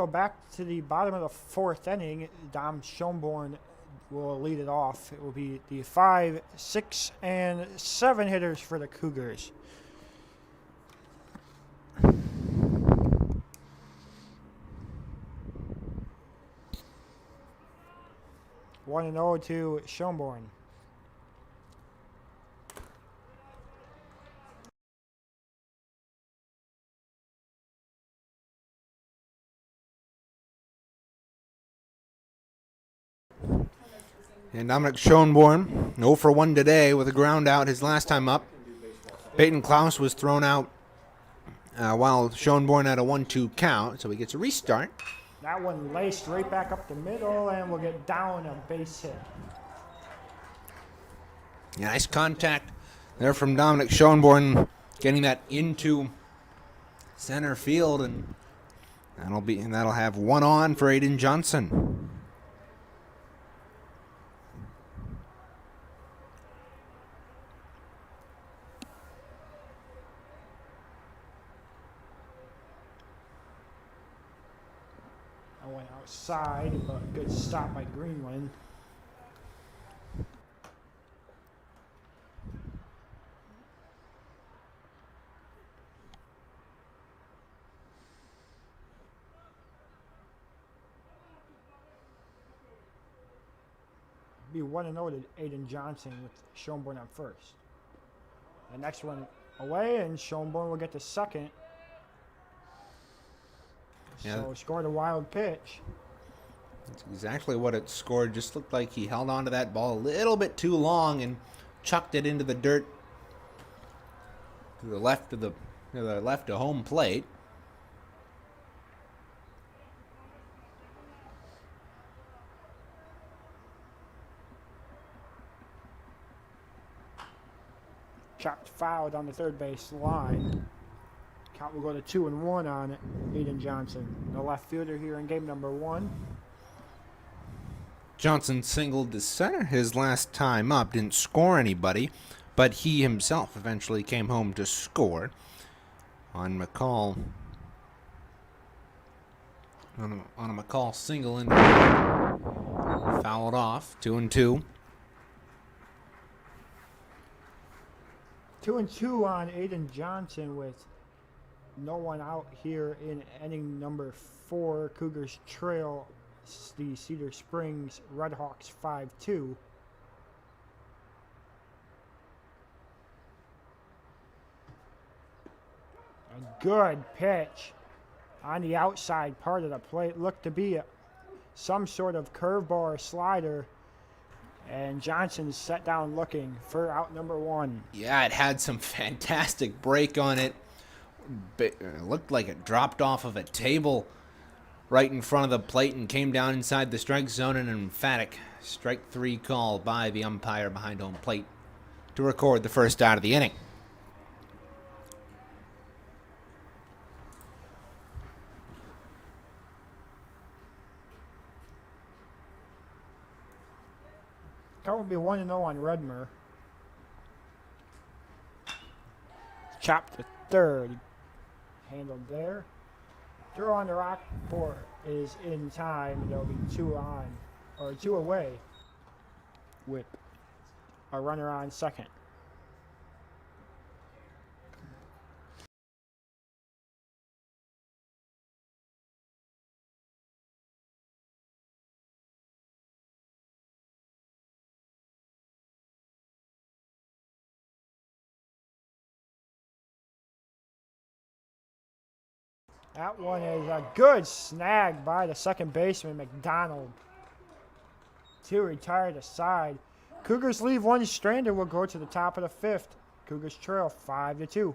back to the bottom of the 4th inning. Dom Schomborn will lead it off. It will be the 5, 6, and 7 hitters for the Cougars. One and 0 to Schomborn. And Dominic Schoenborn, 0 for 1 today with a ground out his last time up. Peyton Klaus was thrown out while Schoenborn had a 1-2 count, so he gets a restart. That one laced right back up the middle, and we'll get down a base hit. Yeah, nice contact there from Dominic Schoenborn, getting that into center field, and that'll have 1 on for Aiden Johnson. I went outside, but good stop by Greenland. Be 1-0 to Aiden Johnson with Schoenborn on first. The next one away, and Schoenborn will get the second. Yeah. So scored a wild pitch. That's exactly what it scored. Just looked like he held on to that ball a little bit too long and chucked it into the dirt to the left of home plate. Chopped foul down the third base line. Count will go to 2-1 on Aiden Johnson, the left fielder here in game number 1. Johnson singled to center his last time up, didn't score anybody, but he himself eventually came home to score on McCall. On a McCall single and fouled off, 2-2. 2-2 on Aiden Johnson with no one out here in inning number 4. Cougars trail the Cedar Springs Red Hawks 5-2. A good pitch on the outside part of the plate. Looked to be some sort of curveball or slider. And Johnson set down looking for out number 1. Yeah, it had some fantastic break on it. It looked like it dropped off of a table right in front of the plate and came down inside the strike zone. An emphatic strike 3 call by the umpire behind home plate to record the first out of the inning. Count will be 1-0 on Redmer. Chopped to third. Handled there. Throw on the Rockport is in time. There'll be 2 away with a runner on second. That one is a good snag by the second baseman, McDonald, to retire to side. Cougars leave one stranded. Will go to the top of the 5th. Cougars trail 5-2.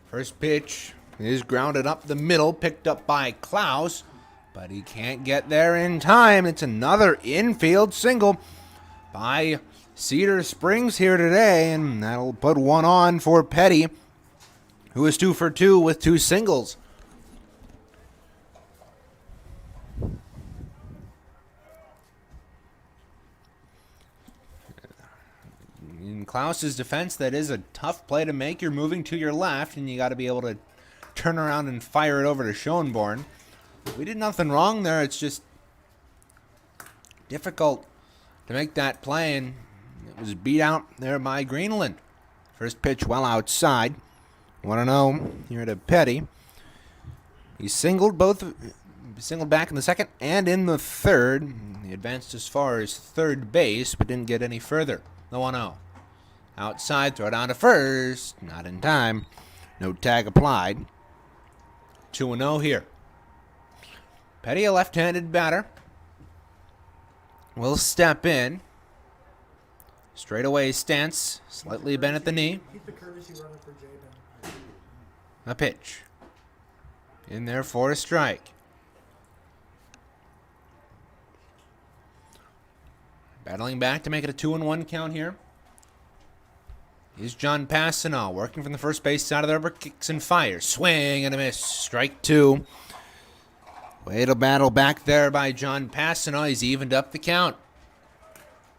First pitch is grounded up the middle, picked up by Klaus, but he can't get there in time. It's another infield single by Cedar Springs here today, and that'll put one on for Petty, who is 2 for 2 with 2 singles. In Klaus's defense, that is a tough play to make. You're moving to your left, and you got to be able to turn around and fire it over to Schoenborn. We did nothing wrong there. It's just difficult to make that play, and it was beat out there by Greenland. First pitch well outside. 1-0 here to Petty. He singled back in the second and in the third. He advanced as far as third base, but didn't get any further. The 1-0. outside, throw down to first. Not in time. No tag applied. 2-0 here. Petty, a left-handed batter, will step in. Straightaway stance, slightly bent at the knee. Keep the courtesy runner for Jabin. A pitch. In there for a strike. Battling back to make it a 2-1 count here. Here's John Passanal working from the first base side of the rubber, kicks and fires. Swing and a miss. Strike 2. Way to battle back there by John Passanal. He's evened up the count.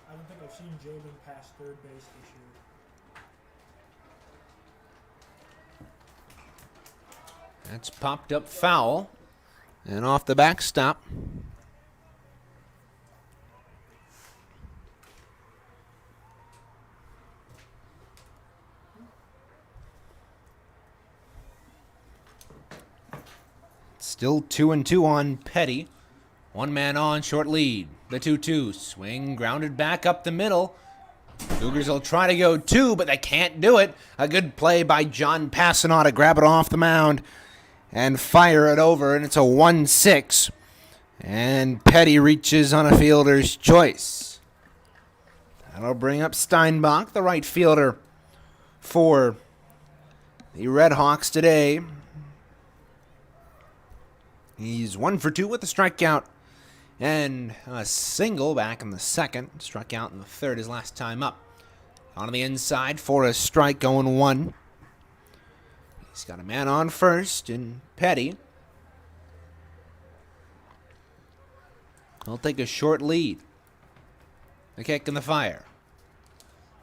I don't think I've seen Jabin pass third base this year. That's popped up foul. And off the backstop. Still 2-2 on Petty. One man on, short lead. The 2-2. Swing grounded back up the middle. Cougars will try to go 2, but they can't do it. A good play by John Passanal to grab it off the mound and fire it over, and it's a 1-6. And Petty reaches on a fielder's choice. That'll bring up Steinbach, the right fielder for the Red Hawks today. He's 1 for 2 with a strikeout and a single back in the second. Struck out in the third his last time up. On the inside for a strike, going 1. He's got a man on first in Petty. He'll take a short lead. The kick and the fire.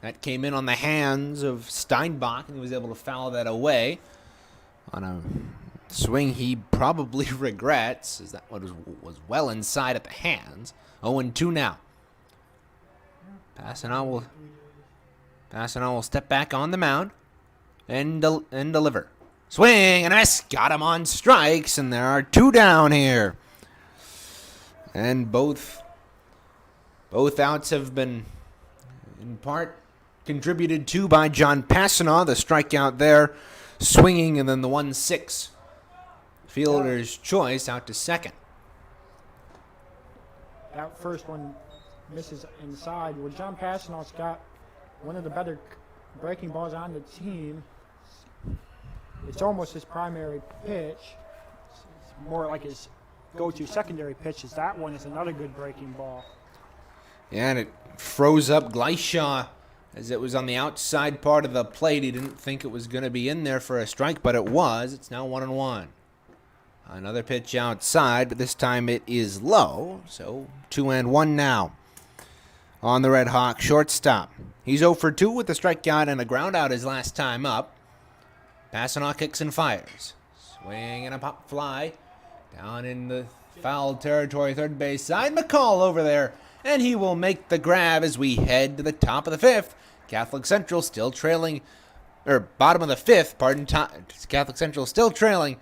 That came in on the hands of Steinbach, and he was able to foul that away on a swing he probably regrets, as that one was well inside at the hands. 0-2 now. Passanal will step back on the mound and deliver. Swing and a miss. Got him on strikes, and there are 2 down here. And both outs have been in part contributed to by John Passanal. The strikeout there, swinging, and then the 1-6. Fielder's choice out to second. That first one misses inside. Well, John Passanal's got one of the better breaking balls on the team. It's almost his primary pitch. It's more like his go-to secondary pitch. Is that one is another good breaking ball. Yeah, and it froze up Gleishaw as it was on the outside part of the plate. He didn't think it was going to be in there for a strike, but it was. It's now 1-1. Another pitch outside, but this time it is low. So 2-1 now on the Red Hawk shortstop. He's 0 for 2 with a strikeout and a ground out his last time up. Passanal kicks and fires. Swing and a pop fly. Down in the foul territory, third base side. McCall over there, and he will make the grab as we head to the top of the 5th. Catholic Central still trailing, or bottom of the 5th, pardon. Catholic Central still trailing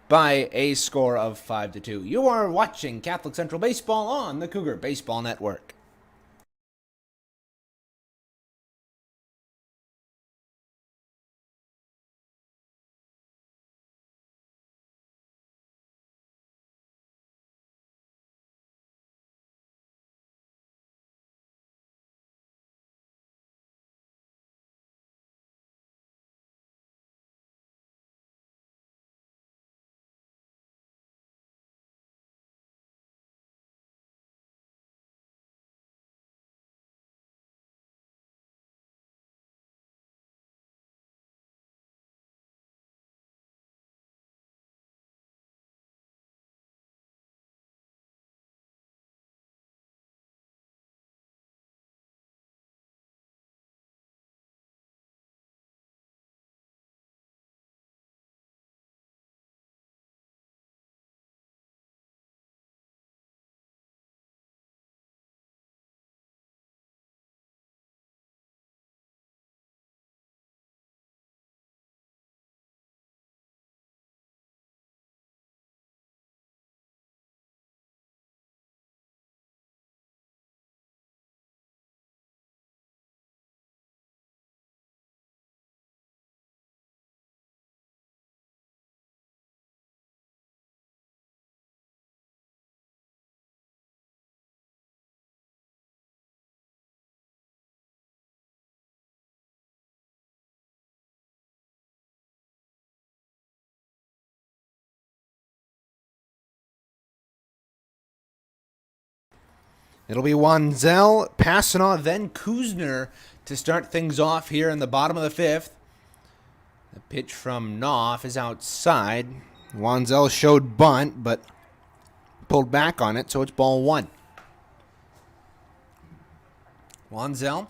by a score of 5-2. You are watching Catholic Central Baseball on the Cougar Baseball Network. It'll be Wanzel, Passanaw, then Kuzner to start things off here in the bottom of the fifth. The pitch from Knopf is outside. Wanzel showed bunt, but pulled back on it, so it's ball one. Wanzel,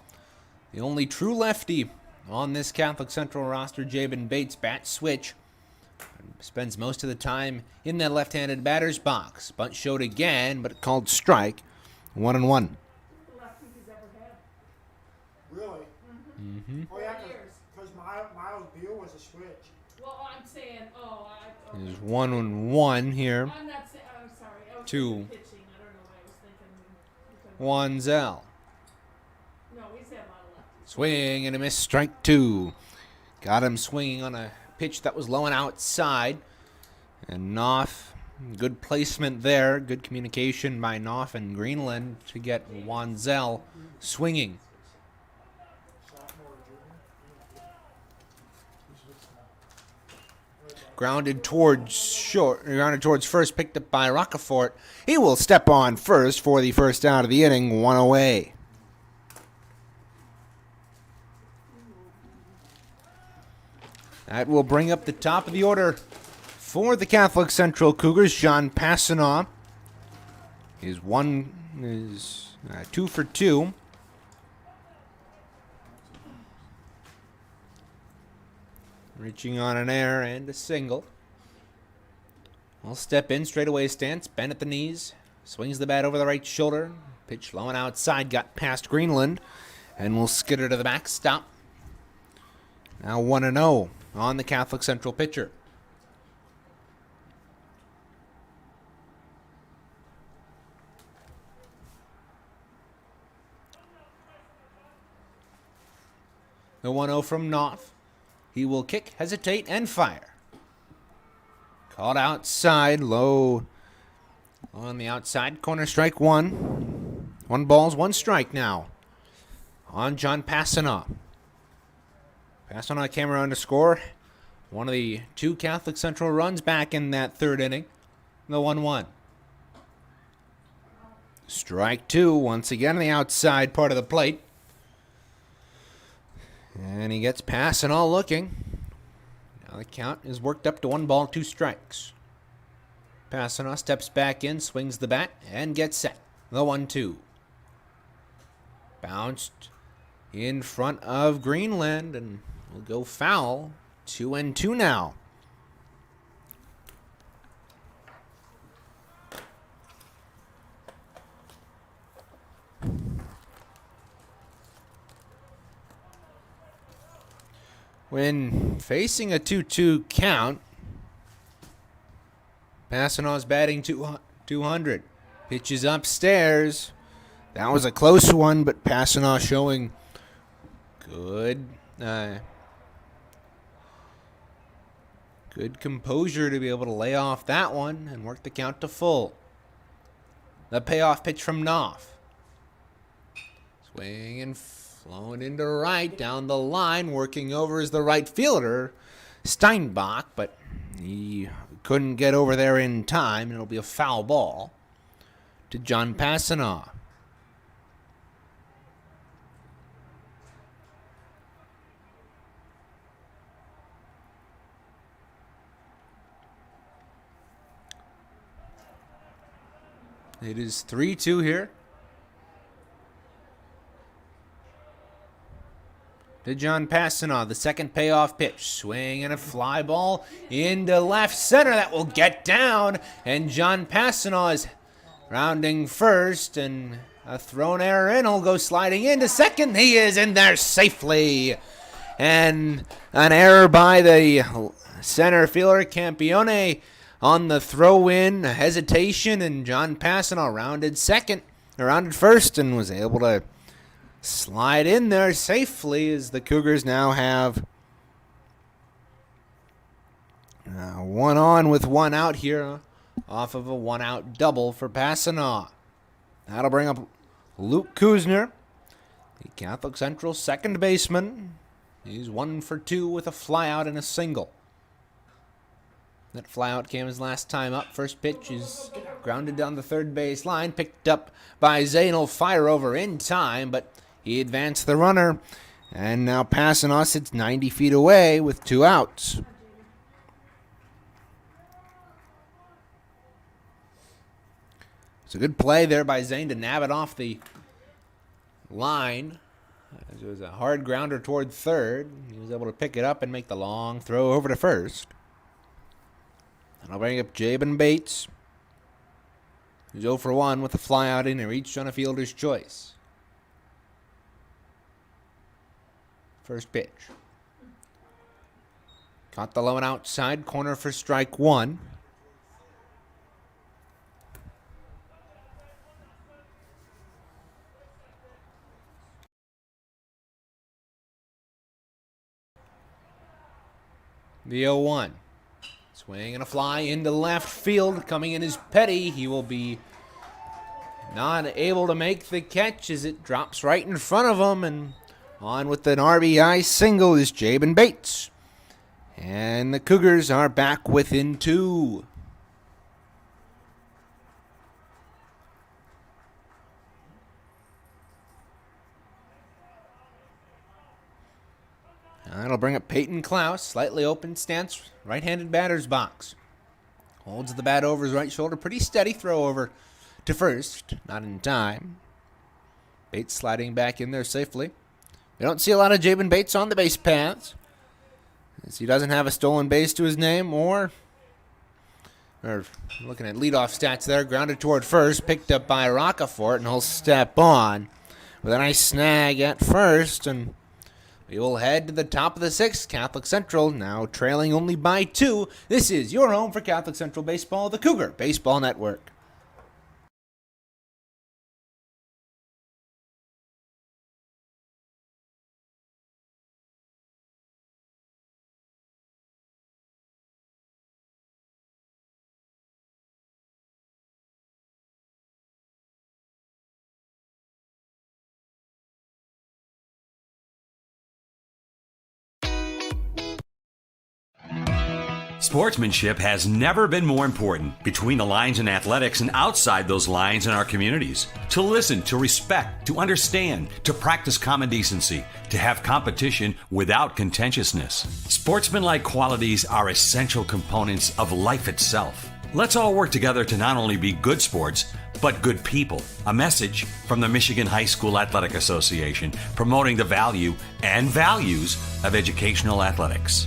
the only true lefty on this Catholic Central roster. Jabin Bates bat switch. Spends most of the time in that left-handed batter's box. Bunt showed again, but called strike. 1-1. The lefty he's ever had. Really? Mm-hmm. Oh yeah, Years. because Miles Beal was a switch. Well, I'm saying, There's 1-1 here. I'm not saying, I'm sorry. I was Two. thinking pitching. I don't know why I was thinking. Wanzel. No, he's had a lot of lefties. Swing and a miss, strike two. Got him swinging on a pitch that was low and outside. And Knopf, good placement there. Good communication by Knopf and Greenland to get Wanzel swinging. Grounded towards first, picked up by Rockefort. He will step on first for the first out of the inning, one away. That will bring up the top of the order for the Catholic Central Cougars. John Passanaw is 2 for 2. Reaching on an error and a single. I'll step in, straightaway stance, bend at the knees. Swings the bat over the right shoulder. Pitch low and outside, got past Greenland. And will skitter to the backstop. Now 1-0 on the Catholic Central pitcher. The 1-0 from Knopf. He will kick, hesitate, and fire. Called outside, low on the outside. Corner strike one. 1 balls, 1 strike now on John Passanaw. Passanaw came around to score one of the 2 Catholic Central runs back in that 3rd inning. The 1-1. Strike 2 once again on the outside part of the plate. And he gets Passanaw looking. Now the count is worked up to 1 ball, 2 strikes. Passanaw steps back in, swings the bat, and gets set. The 1-2. Bounced in front of Greenland and will go foul. 2-2 now. When facing a 2-2 count, Passanaw's batting 200. Pitches upstairs. That was a close one, but Passanaw showing good composure to be able to lay off that one and work the count to full. The payoff pitch from Knopf. Swing and flowing into right, down the line, working over is the right fielder, Steinbach, but he couldn't get over there in time, and it'll be a foul ball to John Passanaw. It is 3-2 here. To John Passanaw, the second payoff pitch. Swing and a fly ball into left center. That will get down. And John Passanaw is rounding first. And a thrown error in. He'll go sliding into second. He is in there safely. And an error by the center fielder, Campione, on the throw-in, a hesitation. And John Passanaw rounded first and was able to slide in there safely as the Cougars now have 1 on with 1 out here off of a 1-out double for Passanaw. That'll bring up Luke Kuzner, the Catholic Central second baseman. He's 1 for 2 with a flyout and a single. That flyout came his last time up. First pitch is grounded down the third base line. Picked up by Zane. Will fire over in time, but he advanced the runner. And now passing us, it's 90 feet away with 2 outs. It's a good play there by Zane to nab it off the line. It was a hard grounder toward third. He was able to pick it up and make the long throw over to first. And I'll bring up Jabin Bates, who's 0 for 1 with a flyout in and reached on a fielder's choice. First pitch. Caught the low and outside corner for strike 1. The 0-1. Swing and a fly into left field. Coming in is Petty. He will be not able to make the catch as it drops right in front of him. And on with an RBI single is Jabin Bates. And the Cougars are back within 2. That'll bring up Peyton Klaus. Slightly open stance, right-handed batter's box. Holds the bat over his right shoulder. Pretty steady throw over to first. Not in time. Bates sliding back in there safely. We don't see a lot of Jabin Bates on the base paths, as he doesn't have a stolen base to his name, or looking at leadoff stats there. Grounded toward first. Picked up by Rockefort, and he'll step on with a nice snag at first, and we will head to the top of the 6th. Catholic Central now trailing only by 2. This is your home for Catholic Central Baseball, the Cougar Baseball Network. Sportsmanship has never been more important between the lines in athletics and outside those lines in our communities. To listen, to respect, to understand, to practice common decency, to have competition without contentiousness. Sportsmanlike qualities are essential components of life itself. Let's all work together to not only be good sports, but good people. A message from the Michigan High School Athletic Association, promoting the value and values of educational athletics.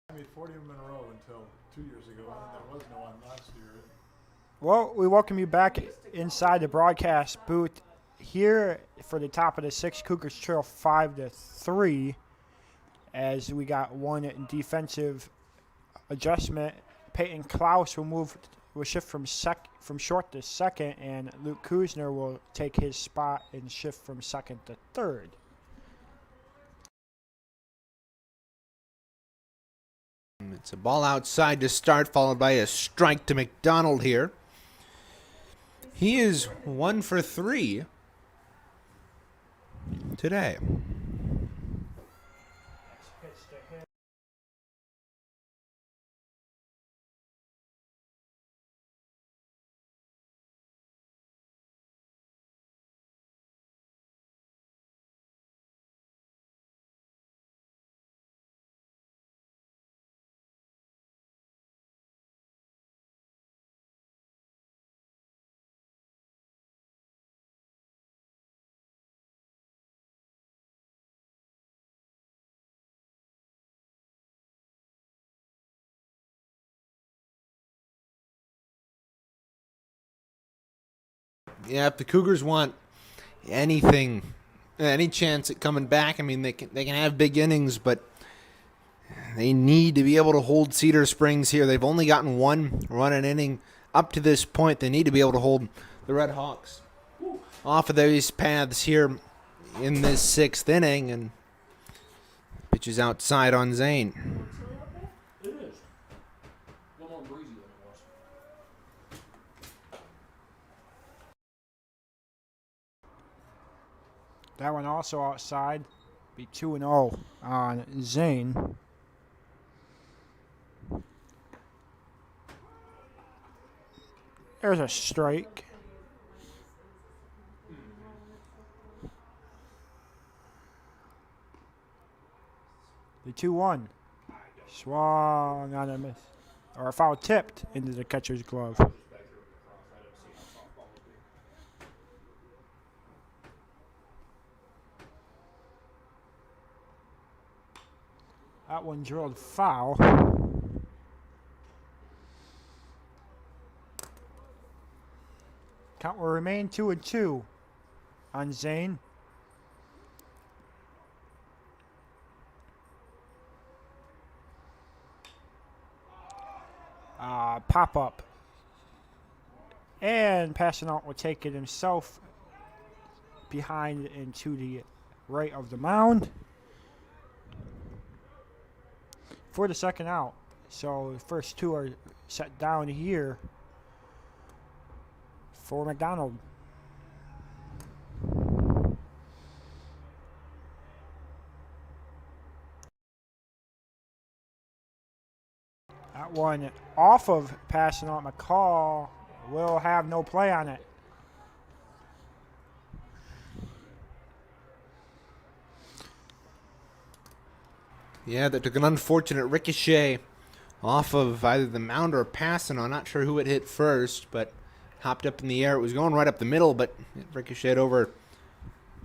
I made 40 of them in a row until 2 years ago, and then there was no one last year. Well, we welcome you back inside the broadcast booth here for the top of the 6th. Cougars trail 5-3 as we got one defensive adjustment. Peyton Klaus will shift from short to second, and Luke Kuzner will take his spot and shift from second to third. It's a ball outside to start, followed by a strike to McDonald here. He is 1 for 3 today. Yeah, if the Cougars want anything, any chance at coming back, I mean, they can have big innings, but they need to be able to hold Cedar Springs here. They've only gotten one run an inning up to this point. They need to be able to hold the Red Hawks off of these paths here in this 6th inning, and pitches outside on Zane. It is. A little more breezy than it was. That one also outside. Be 2-0 on Zane. There's a strike. The 2-1. Swung on a miss. Or a foul tipped into the catcher's glove. That one drilled foul. Count will remain 2-2 on Zane. Pop up. And Passanant will take it himself behind and to the right of the mound for the second out. So the first two are set down here for McDonald. That one off of Passanant. McCall will have no play on it. Yeah, that took an unfortunate ricochet off of either the mound or passing. I'm not sure who it hit first, but hopped up in the air. It was going right up the middle, but it ricocheted over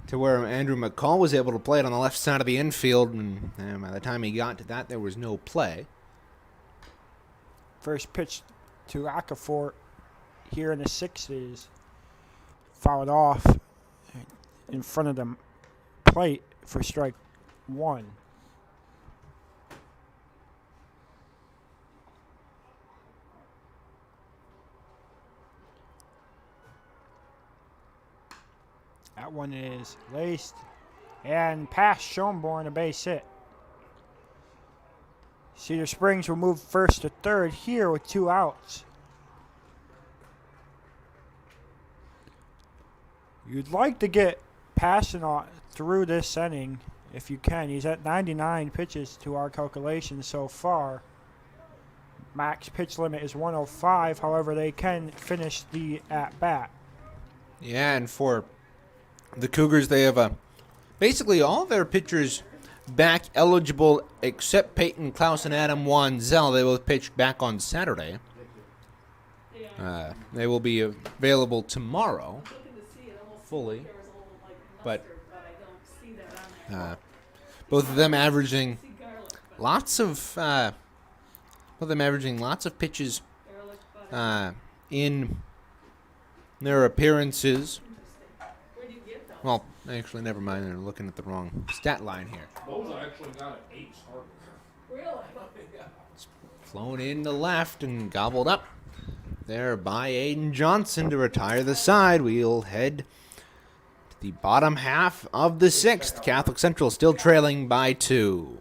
to where Andrew McCall was able to play it on the left side of the infield, and by the time he got to that, there was no play. First pitch to Acafort here in the 6th is fouled off in front of the plate for strike 1. That one is laced and past Schomburn, a base hit. Cedar Springs will move first to third here with 2 outs. You'd like to get Passanant through this inning if you can. He's at 99 pitches to our calculations so far. Max pitch limit is 105. However, they can finish the at-bat. Yeah, and for the Cougars, they have basically all their pitchers back eligible except Peyton Klaus and Adam Wanzel. They both pitched back on Saturday. They will be available tomorrow fully, but both of them averaging lots of pitches in their appearances. Well, actually, never mind. They're looking at the wrong stat line here. Those actually got an 8 starter. Really? Flown in to left and gobbled up there by Aiden Johnson to retire the side. We'll head to the bottom half of the 6th. Catholic Central still trailing by 2.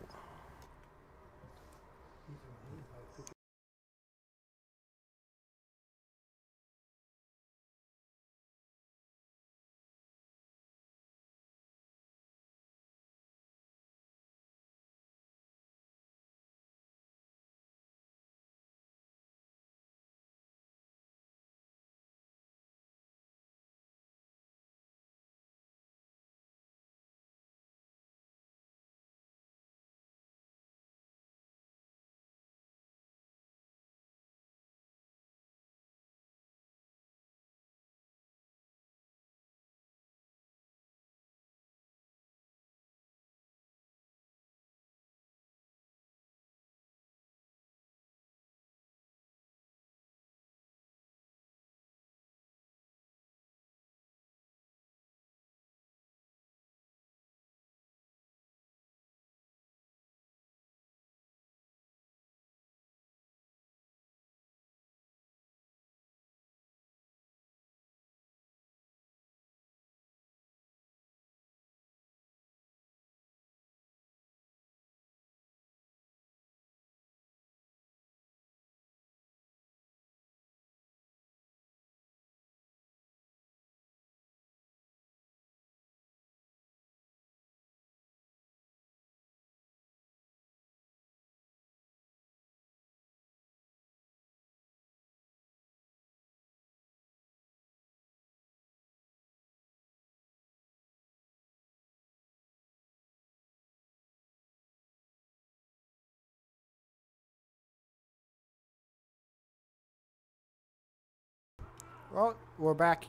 Well, we're back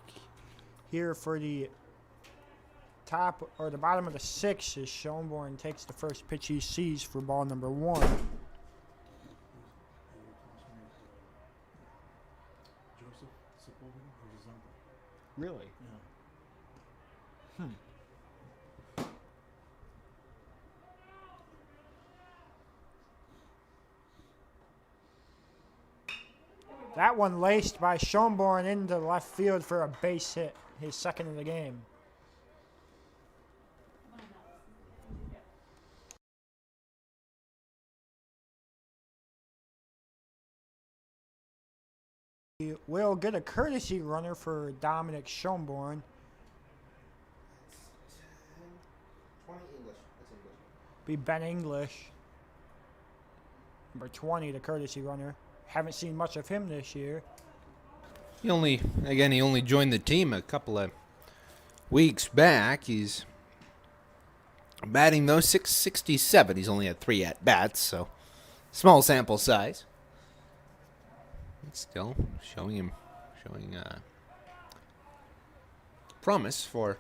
here for the top or the bottom of the sixth as Schoenborn takes the first pitch he sees for ball number 1. Joseph Sepulveda or his uncle. Really? Yeah. That one laced by Schoenborn into left field for a base hit, his second of the game. We will get a courtesy runner for Dominic Schoenborn. 20 English. That's English. Be Ben English. Number 20, the courtesy runner. Haven't seen much of him this year. He only joined the team a couple of weeks back. He's batting though .667. He's only had 3 at bats, so small sample size. It's still showing promise for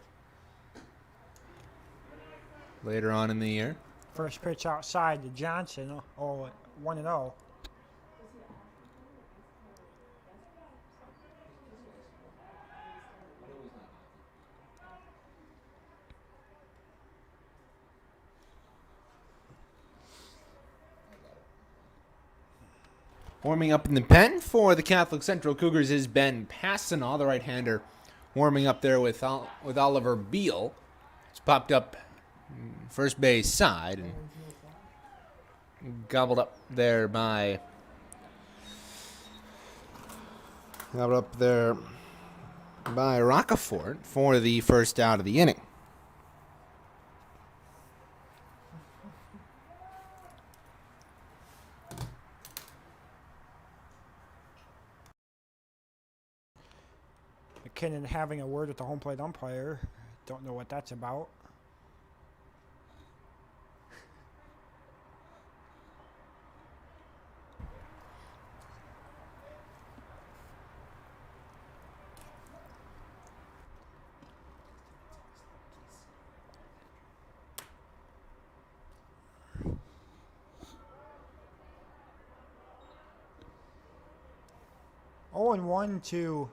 later on in the year. First pitch outside to Johnson. 1-0. Warming up in the pen for the Catholic Central Cougars is Ben Passanaw, the right-hander, warming up there with Oliver Beal. It's popped up first base side and gobbled up there by Rockefort for the first out of the inning. McKinnon having a word with the home plate umpire. Don't know what that's about. Oh, and 1 to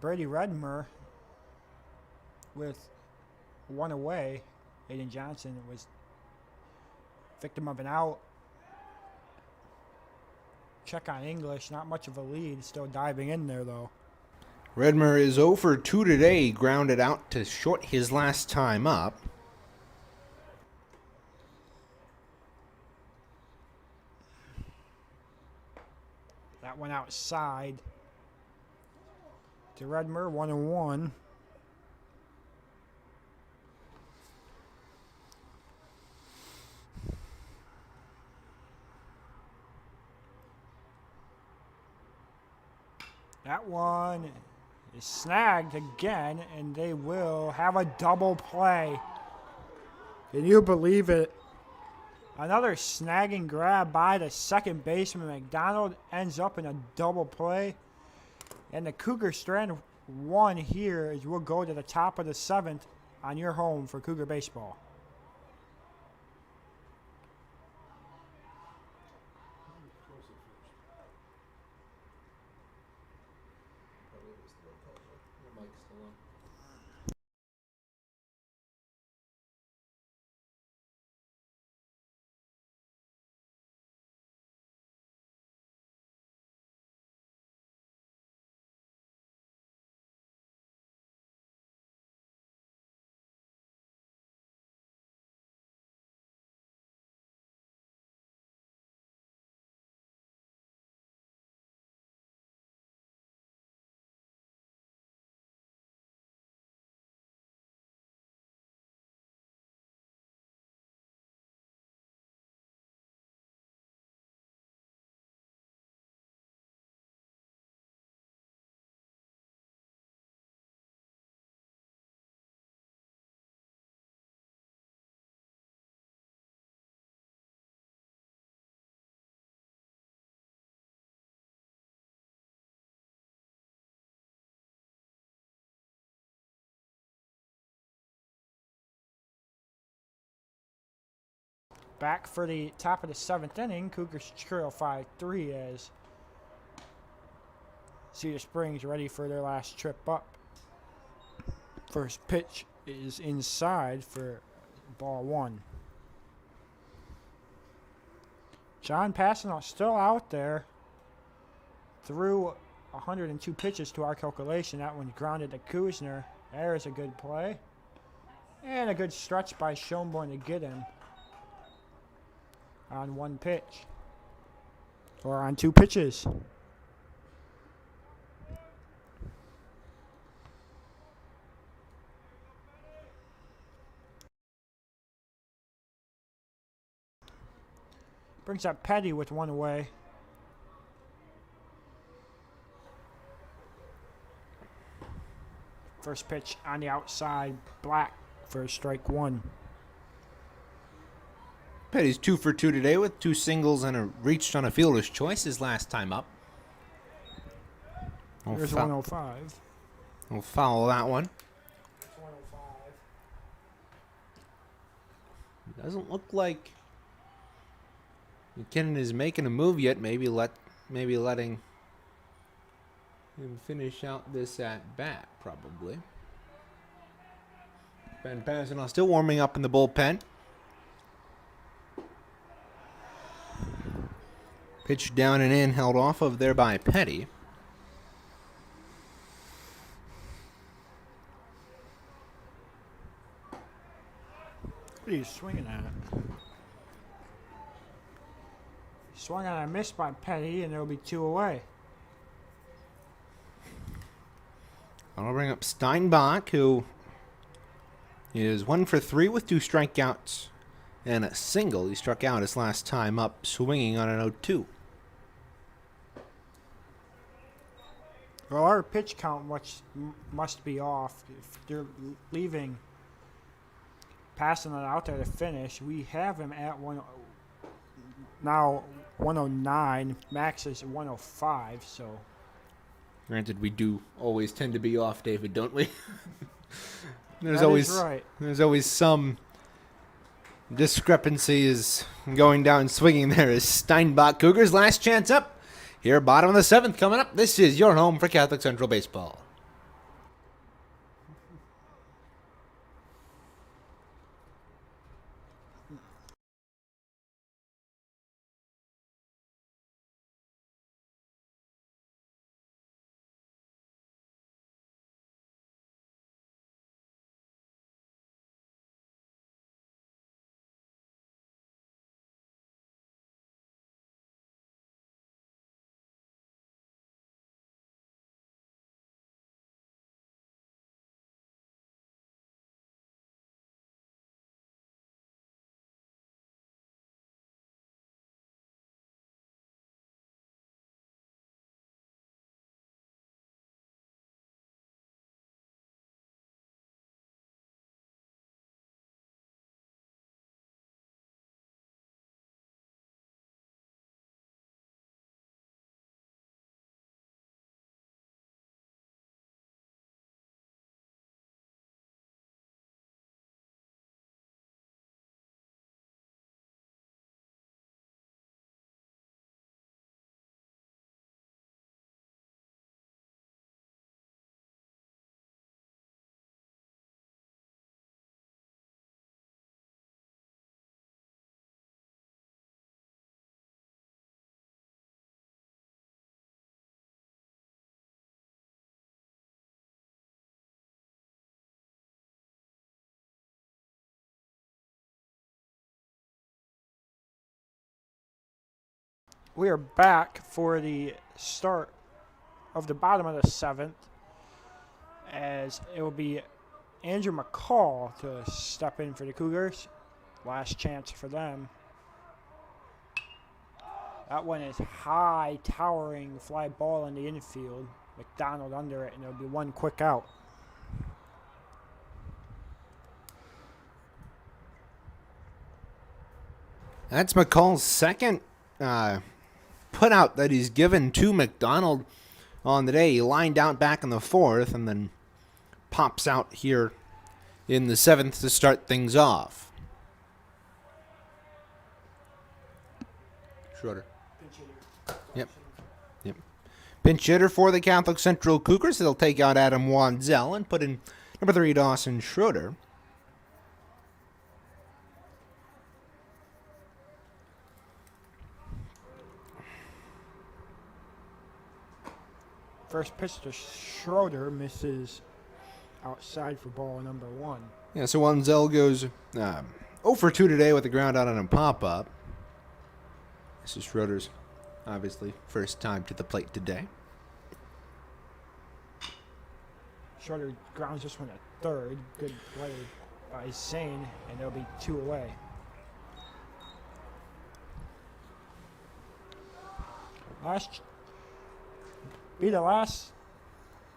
Brady Redmer with 1 away. Aiden Johnson was victim of an out. Check on English. Not much of a lead. Still diving in there, though. Redmer is 0 for 2 today, grounded out to short his last time up. That one outside to Redmer, 1-1. That one is snagged again, and they will have a double play. Can you believe it? Another snagging grab by the second baseman. McDonald ends up in a double play. And the Cougars strand 1 here as we'll go to the top of the 7th on your home for Cougar baseball. Back for the top of the 7th inning. Cougars trail 5-3 as Cedar Springs ready for their last trip up. First pitch is inside for ball 1. John Passanant still out there. Threw 102 pitches to our calculation. That one grounded to Kuzner. There's a good play. And a good stretch by Schoenborn to get him on 1 pitch. Or on 2 pitches. Brings up Petty with 1 away. First pitch on the outside, Black for strike 1. Petty's 2 for 2 today with 2 singles and a reached on a fielder's choice his last time up. Here's 105. We'll foul that one. 105. Doesn't look like McKinnon is making a move yet. Maybe letting him finish out this at bat, probably. Ben Passanant still warming up in the bullpen. Pitch down and in, held off of there by Petty. What are you swinging at? Swung on a miss by Petty, and there will be 2 away. I'll bring up Steinbach, who is 1 for 3 with 2 strikeouts and a single. He struck out his last time up, swinging on an 0-2. Well, our pitch count must be off. If they're leaving Passanant out there to finish, we have him at 109. Max is 105, so. Granted, we do always tend to be off, David, don't we? That is right. There's always some discrepancies going down swinging there as Steinbach Cougars last chance up. Here, bottom of the 7th coming up. This is your home for Catholic Central Baseball. We are back for the start of the bottom of the 7th, as it will be Andrew McCall to step in for the Cougars. Last chance for them. That one is high, towering fly ball in the infield. McDonald under it, and there'll be 1 quick out. That's McCall's second put out that he's given to McDonald on the day. He lined out back in the 4th and then pops out here in the 7th to start things off. Schroeder. Pinch hitter. Yep. Yep. Pinch hitter for the Catholic Central Cougars. They'll take out Adam Wanzel and put in number 3, Dawson Schroeder. First pitch to Schroeder misses outside for ball number 1. Yeah, so Wanzel goes 0 for 2 today with the ground out on a pop-up. This is Schroeder's, obviously, first time to the plate today. Schroeder grounds this one at third. Good play by Zane, and there'll be 2 away.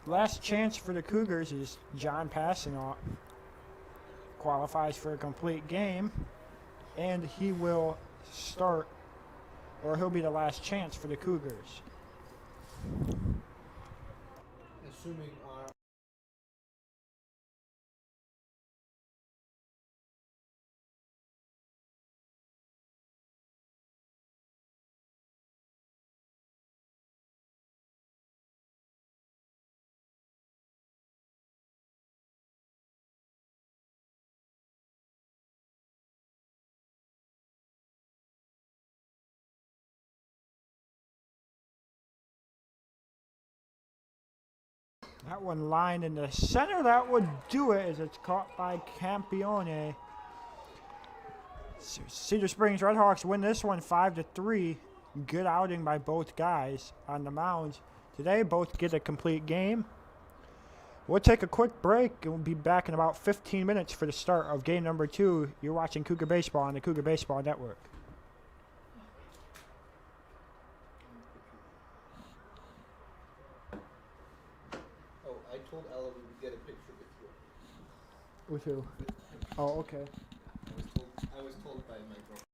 Last chance for the Cougars is John Passanoff. Qualifies for a complete game, and he will start, or he'll be the last chance for the Cougars. Assuming That one lined in the center. That would do it as it's caught by Campione. Cedar Springs Red Hawks win this one 5-3. Good outing by both guys on the mounds. Today, both get a complete game. We'll take a quick break and we'll be back in about 15 minutes for the start of game number 2. You're watching Cougar Baseball on the Cougar Baseball Network. Oh, I told Ella we would get a picture with you. With who? Oh, okay. I was told by my girlfriend.